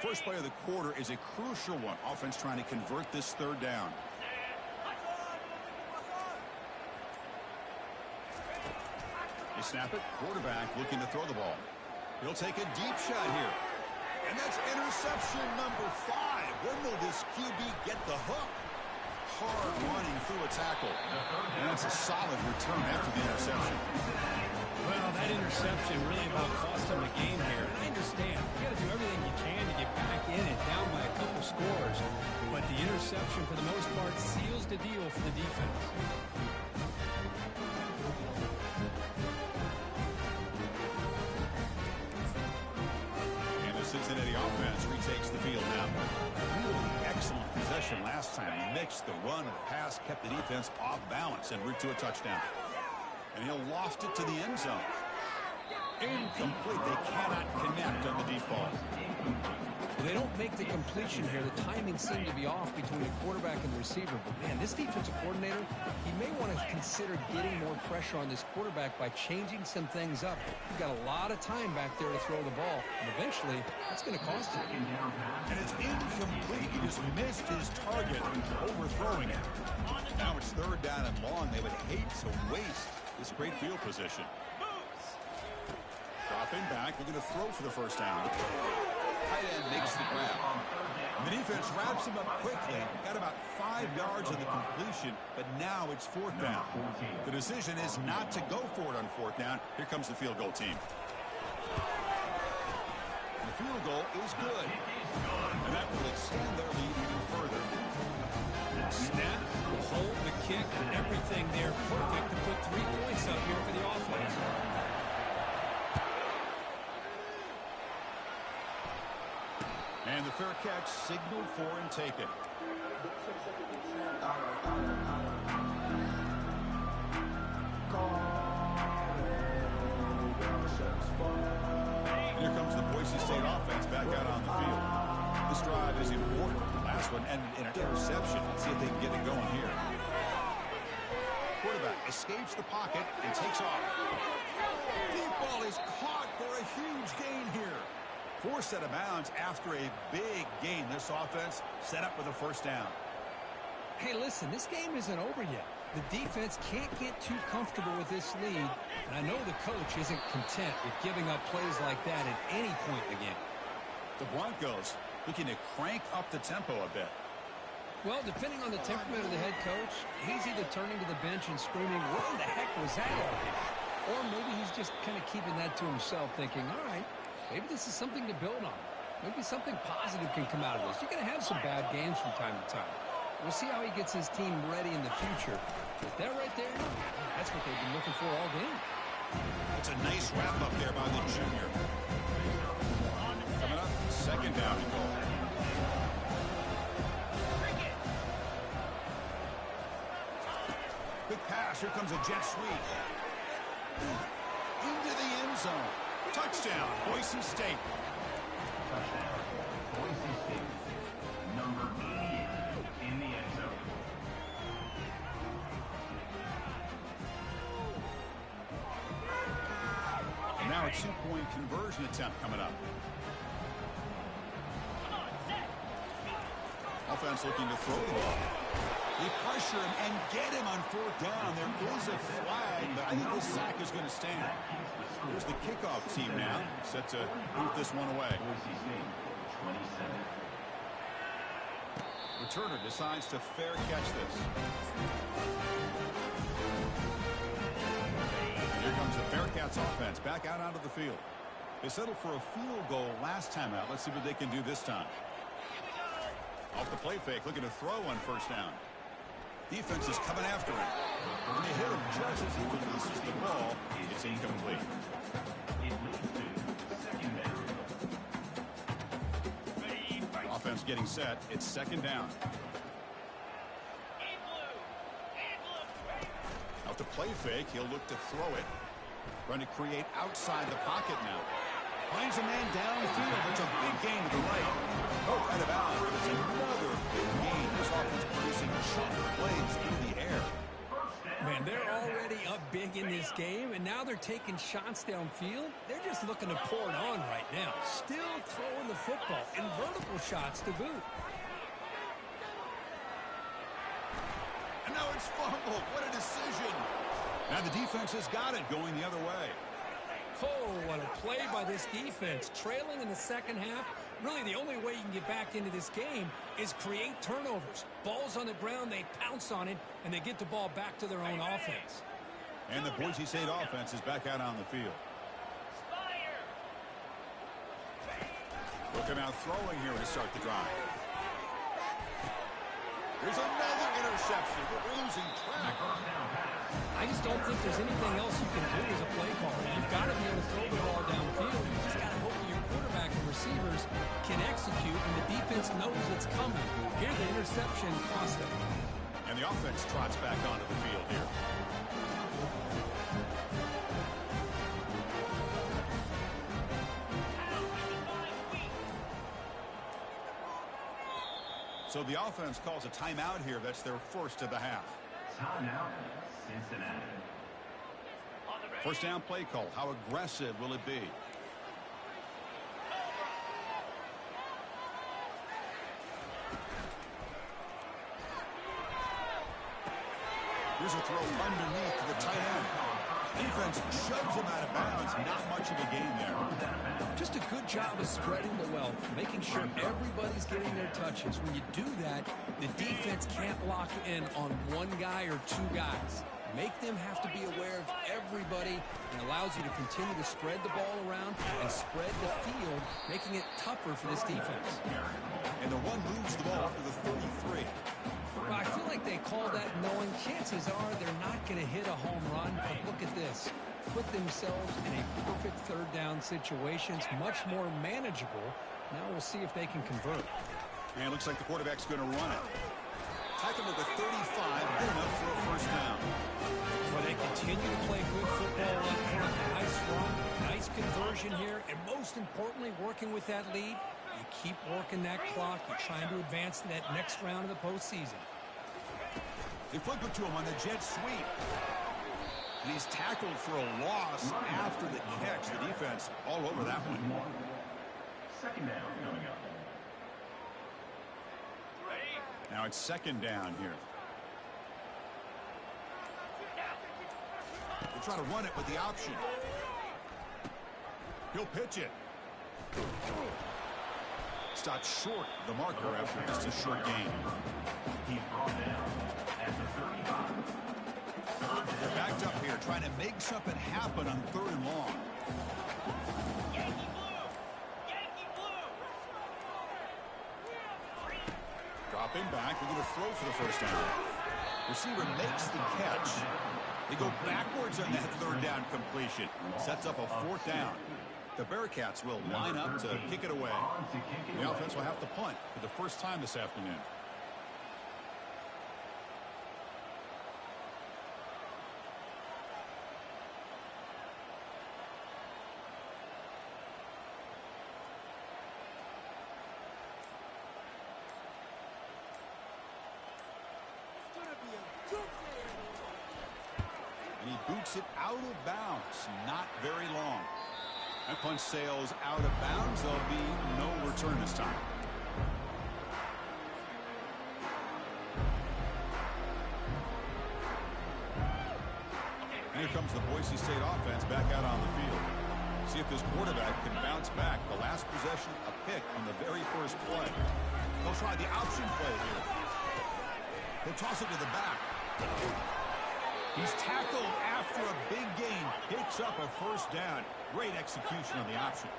First play of the quarter is a crucial one. Offense trying to convert this third down. They snap it. Quarterback looking to throw the ball. He'll take a deep shot here. And that's interception number 5. When will this QB get the hook? hard running through a tackle. And that's a solid return after the interception. Well, that interception really about cost him the game here. And I understand. You got to do everything you can to get back in it, down by a couple scores. But the interception, for the most part, seals the deal for the defense. And the Cincinnati offense retakes the field now. Really excellent possession last time. Mixed the run and the pass, kept the defense off balance en route to a touchdown. And he'll loft it to the end zone. Incomplete. They cannot connect on the deep ball. Well, they don't make the completion here. The timing seemed to be off between the quarterback and the receiver. But, man, this defensive coordinator, he may want to consider getting more pressure on this quarterback by changing some things up. You've got a lot of time back there to throw the ball. And eventually, that's going to cost you. And it's incomplete. He just missed his target, overthrowing it. Now it's third down and long. They would hate to waste this great field position. Dropping back, looking to throw for the first down. Tight end makes the grab. And the defense wraps him up quickly. Got about 5 yards on the completion, but now it's fourth down. The decision is not to go for it on fourth down. Here comes the field goal team. The field goal is good. And that will extend their lead even further. Snap, hold, the kick, everything there perfect to put 3 points up here for the offense. And the fair catch signaled for and taken. Here comes the Boise State offense back out on the field. This drive is important. Last one ended in an interception. Let's see if they can get it going here. Quarterback escapes the pocket and takes off. Deep ball is caught for a huge gain here. Forced out of bounds after a big gain. This offense set up with a first down. Hey, listen, this game isn't over yet. The defense can't get too comfortable with this lead, and I know the coach isn't content with giving up plays like that at any point in the game. The Broncos looking to crank up the tempo a bit. Well, depending on the temperament of the head coach, he's either turning to the bench and screaming, what the heck was that all here? Or maybe he's just kind of keeping that to himself, thinking, all right, maybe this is something to build on. Maybe something positive can come out of this. You're going to have some bad games from time to time. We'll see how he gets his team ready in the future. But that right there, that's what they've been looking for all game. It's a nice wrap-up there by the junior. Coming up, second down and goal. Big pass. Here comes a jet sweep. Into the end zone. Touchdown, Boise State. Touchdown, Boise State. Number 88 in the end zone. And now a two-point conversion attempt coming up. Offense looking to throw the ball. They pressure him and get him on fourth down. There is a flag, but I think this sack is going to stand. Here's the kickoff team now, set to boot this one away. Boise State, 27. Returner decides to fair catch this. Here comes the Bearcats offense back out onto the field. They settled for a field goal last time out. Let's see what they can do this time. Off the play fake, looking to throw on first down. Defense is coming after him. And they hit him just as he releases the ball. It's incomplete. It leads to second down. Offense getting set. It's second down. Off the play fake, he'll look to throw it. Trying to create outside the pocket now. Finds a man downfield. It's a big gain to the right. Oh, out of bounds. It's another big gain. This offense producing chunk plays through the air. Man, they're already up big in this game, and now they're taking shots downfield. They're just looking to pour it on right now. Still throwing the football, and vertical shots to boot. And now it's fumbled. What a decision. Now the defense has got it going the other way. Oh, what a play by this defense. Trailing in the second half, Really, the only way you can get back into this game is create turnovers. Ball's on the ground, they pounce on it, and they get the ball back to their own offense. And the Boise State offense is back out on the field. Fire! Looking out throwing here to start the drive. There's another interception. We're losing track. I just don't think there's anything else you can do as a play caller. You've got to be able to throw the ball downfield. You just got to hope that your quarterback and receivers can execute, and the defense knows it's coming. Here, the interception cost them. And the offense trots back onto the field here. So the offense calls a timeout here. That's their first of the half. Timeout, Cincinnati. First down play call. How aggressive will it be? Here's a throw underneath to the tight end. Defense shoves him out of bounds. Not much of a gain there. Just a good job of spreading the wealth, making sure everybody's getting their touches. When you do that, the defense can't lock in on one guy or two guys. Make them have to be aware of everybody, and allows you to continue to spread the ball around and spread the field, making it tougher for this defense. And the one moves the ball up to the 33. Well, I feel like they call that knowing chances are they're not going to hit a home run, but look at this. Put themselves in a perfect third down situation. It's much more manageable. Now we'll see if they can convert. And it looks like the quarterback's going to run it. Tackle to the 35, good enough for a first down. Well, they continue to play good football up front. Nice run, nice conversion here, and most importantly, working with that lead, you keep working that clock. You're trying to advance to that next round of the postseason. They flip it to him on the jet sweep. And he's tackled for a loss after the catch. The defense all over that one. Second down coming up. Now it's second down here. They try to run it with the option. He'll pitch it. Stopped short of the marker after just a short gain. He's brought down at the 35. They're backed up here trying to make something happen on third and long. Yankee blue! Yankee blue! Dropping back, they're going to throw for the first down. Receiver makes the catch. They go backwards on that third down completion. Sets up a fourth down. The Bearcats will line up to kick it away. The offense will have to punt for the first time this afternoon. And he boots it out of bounds. Not very long. That punt sails out of bounds. There'll be no return this time. And here comes the Boise State offense back out on the field. See if this quarterback can bounce back. The last possession, a pick on the very first play. They'll try the option play here. He'll toss it to the back. He's tackled after a big gain. Picks up a first down. Great execution on the option.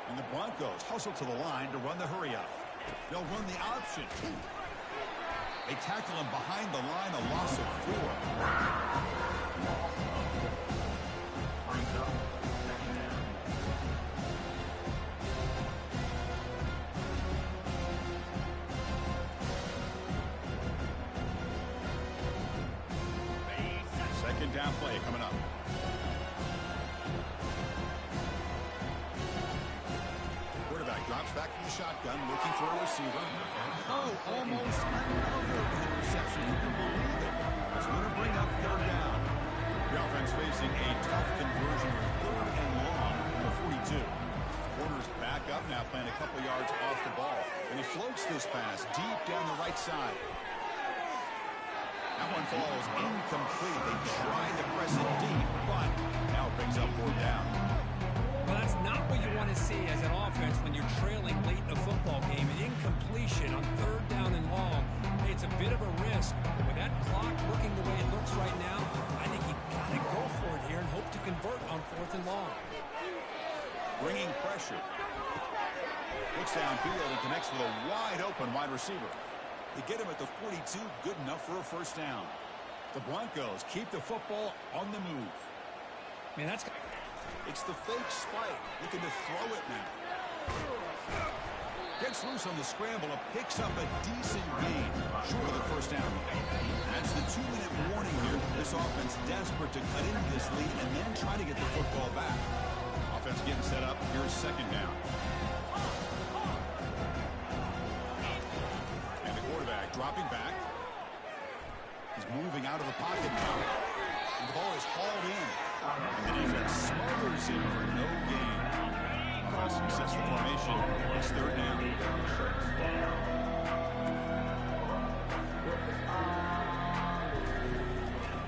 And the Broncos hustle to the line to run the hurry up. They'll run the option. They tackle him behind the line, a loss of 4. Brings up second down. Second down play coming up. Quarterback drops back from the shotgun, looking for a receiver. Oh, almost another interception. You can believe it. It's going to bring up third down. The offense facing a tough conversion with third and long from the 42. Corner's back up now, playing a couple yards off the ball. And he floats this pass deep down the right side. That one falls incomplete. They tried to press it deep, but now it brings up fourth down. Well, that's not what you want to see as an offense when you're trailing late in the football. and long. Bringing pressure. Looks downfield and connects with a wide-open wide receiver. They get him at the 42, good enough for a first down. The Broncos keep the football on the move. Man, that's... It's the fake spike, looking to throw it now. Gets loose on the scramble and picks up a decent gain, short of the first down. That's the 2-minute warning here. This offense desperate to cut into this lead and then try to get the football back. Offense getting set up. Here's second down. And the quarterback dropping back. He's moving out of the pocket now. And the ball is hauled in. And the defense smothers him for no gain. Offense sets the formation. It's third down.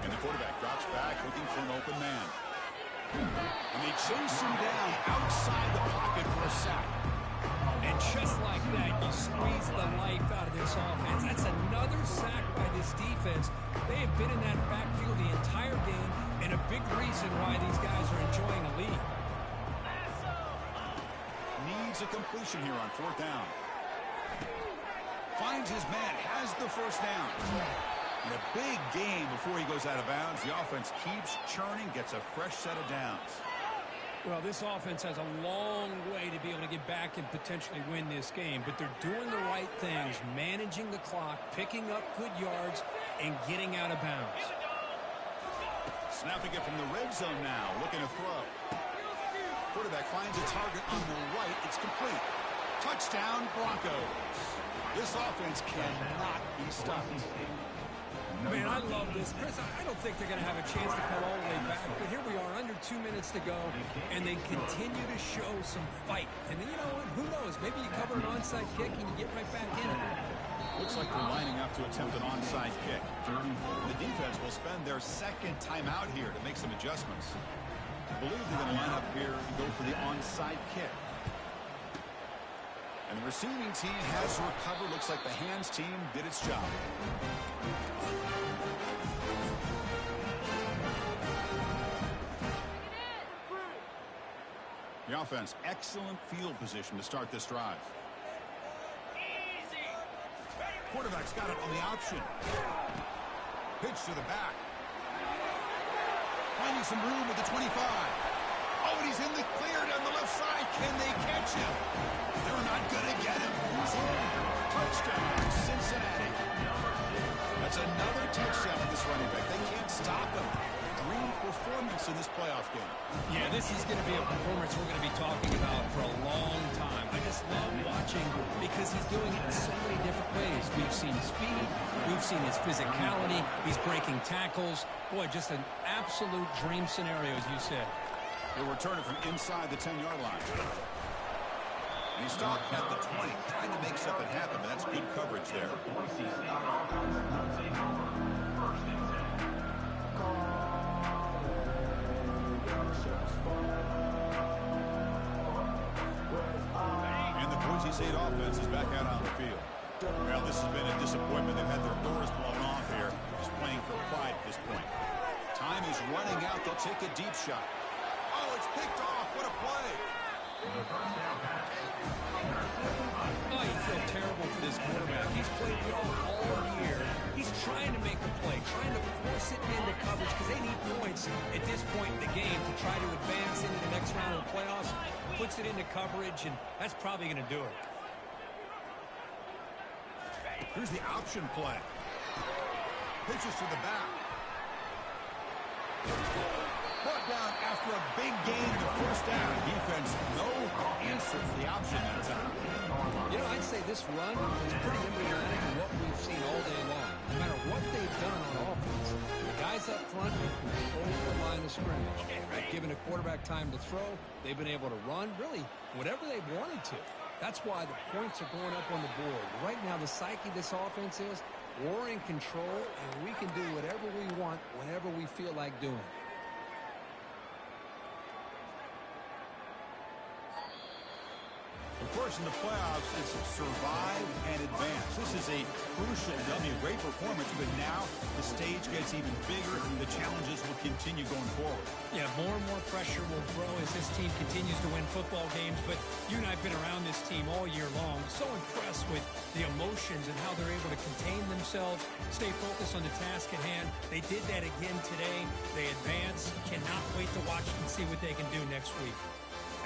And the quarterback drops back looking for an open man. And they chase him down outside the pocket for a sack. And just like that, you squeeze the life out of this offense. That's another sack by this defense. They have been in that backfield the entire game, and a big reason why these guys are enjoying a lead. Needs a completion here on fourth down. Finds his man, has the first down. And a big game before he goes out of bounds. The offense keeps churning, gets a fresh set of downs. Well, this offense has a long way to be able to get back and potentially win this game, but they're doing the right things, managing the clock, picking up good yards, and getting out of bounds. Snapping it from the red zone now, looking to throw. Quarterback finds a target on the right. It's complete. Touchdown, Broncos. This offense cannot be stopped. Man, I love this. Chris, I don't think they're going to have a chance to come all the way back, but here we are, under 2 minutes to go, and they continue to show some fight. And you know what? Who knows? Maybe you cover an onside kick and you get right back in it. Looks like they're lining up to attempt an onside kick. The defense will spend their second timeout here to make some adjustments. I believe they're going to line up here and go for the onside kick. And the receiving team has recovered. Looks like the hands team did its job. The offense, excellent field position to start this drive. Easy. Quarterback's got it on the option. Pitch to the back. Finding some room at the 25. Oh, and he's in the clear down the left side. Can they catch him? They're not going to get him. He's in. Touchdown, Cincinnati. That's another touchdown for this running back. They can't stop him. Dream performance in this playoff game. Yeah, this is going to be a performance we're going to be talking about for a long time. I just love watching because he's doing it in so many different ways. We've seen speed. We've seen his physicality. He's breaking tackles. Boy, just an absolute dream scenario, as you said. They're returning from inside the 10-yard line. And he stopped at the 20, trying to make something happen, but that's good coverage there. And the Boise State offense is back out on the field. Well, this has been a disappointment. They've had their doors blown off here, just playing for pride at this point. Time is running out. They'll take a deep shot. Oh, it's picked off. What a play. Oh, you feel terrible for this quarterback. He's played well all year. He's trying to make a play, trying to force it into coverage because they need points at this point in the game to try to advance into the next round of the playoffs. Puts it into coverage, and that's probably going to do it. Here's the option play. Pitches to the back. Brought down after a big gain, the first down. Defense, no answer for the option that time. You know, I'd say this run is pretty emblematic of what we've seen all day long. No matter what they've done on offense, the guys up front have controlled the line of scrimmage. They've given a quarterback time to throw. They've been able to run, really, whatever they've wanted to. That's why the points are going up on the board. Right now, the psyche of this offense is we're in control, and we can do whatever we want whenever we feel like doing it. The course, in the playoffs, it's survive and advance. This is a crucial W. Great performance, but now the stage gets even bigger. The challenges will continue going forward. Yeah, more and more pressure will grow as this team continues to win football games. But you and I have been around this team all year long. So impressed with the emotions and how they're able to contain themselves, stay focused on the task at hand. They did that again today. They advance. Cannot wait to watch and see what they can do next week.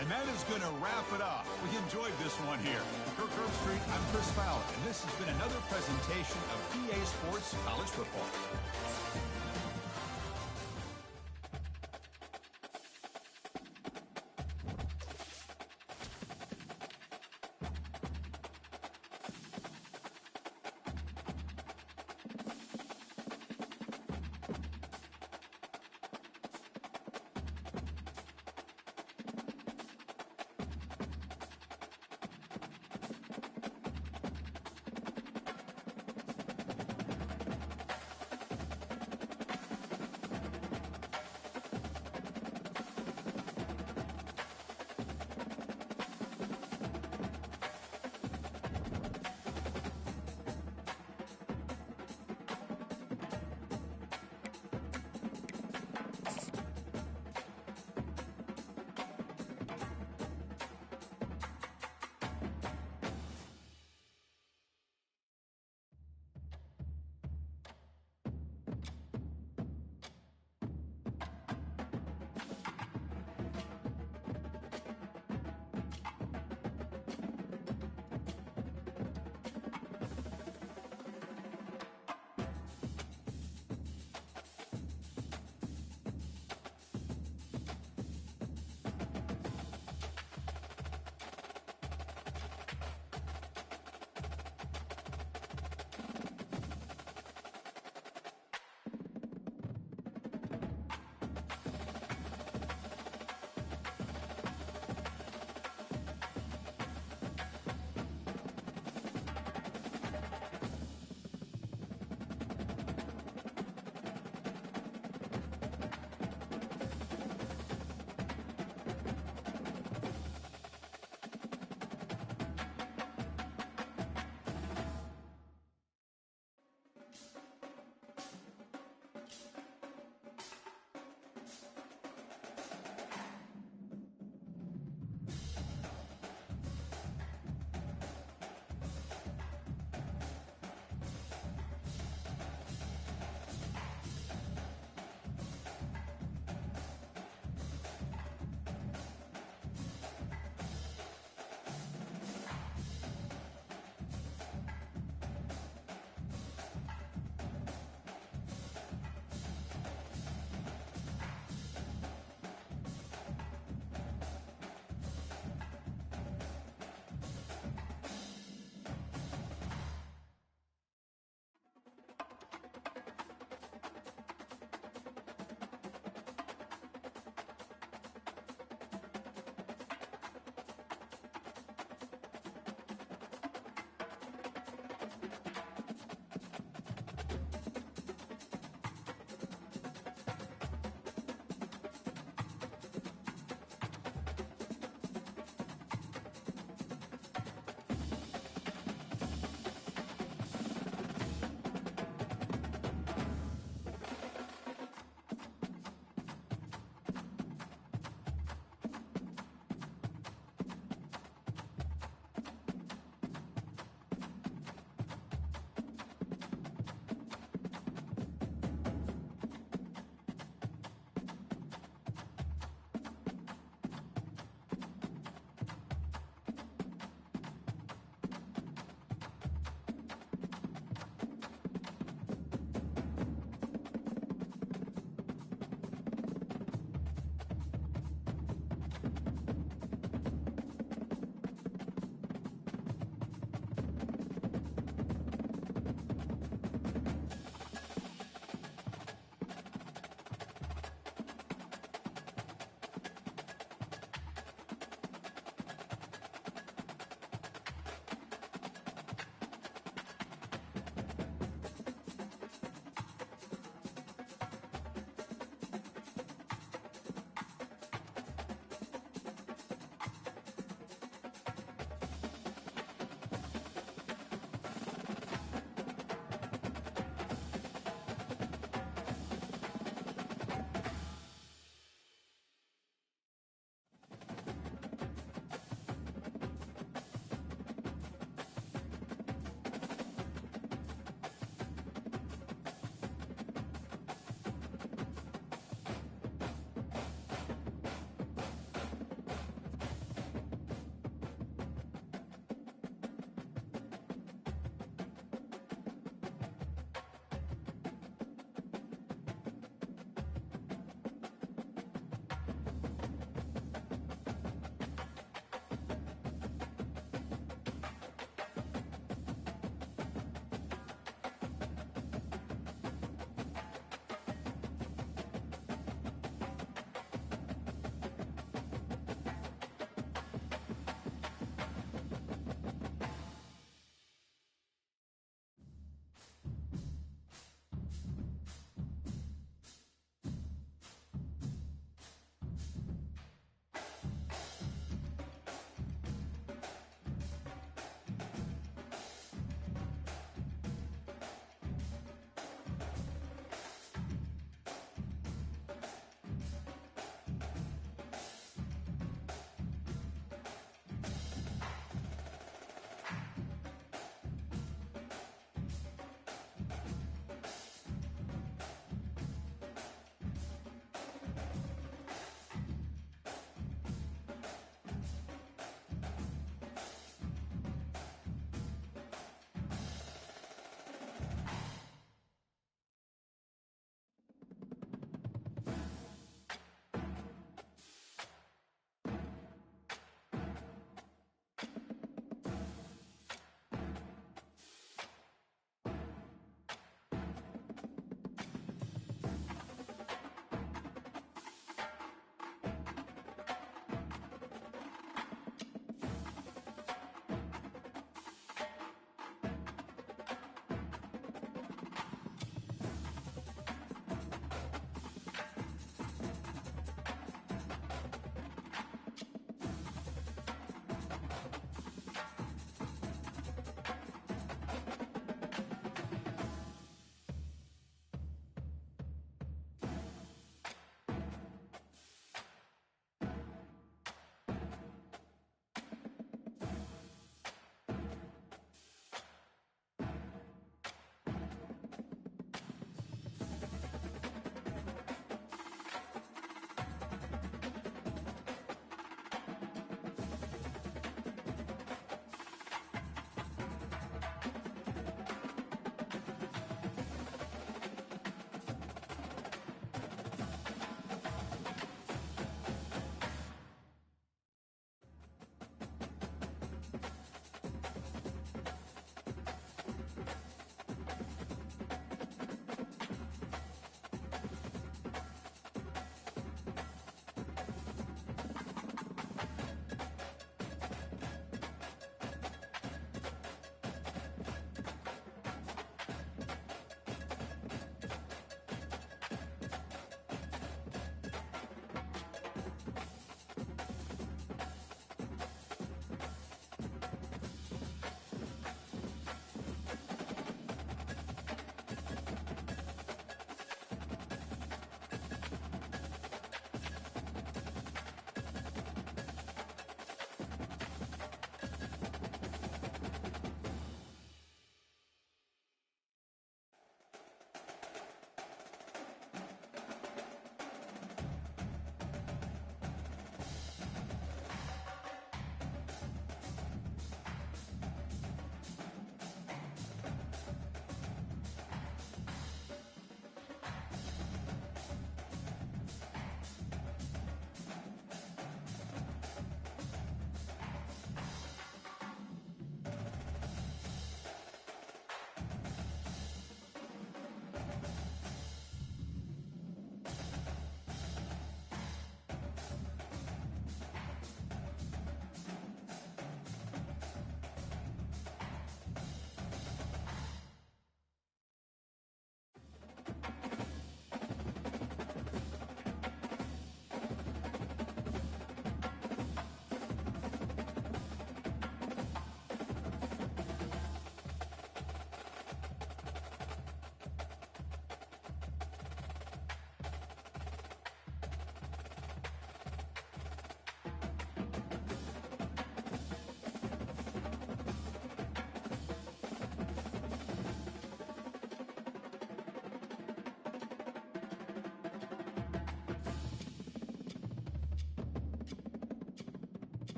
And that is going to wrap it up. We enjoyed this one here. For Curve Street, I'm Chris Fowler, and this has been another presentation of EA Sports College Football.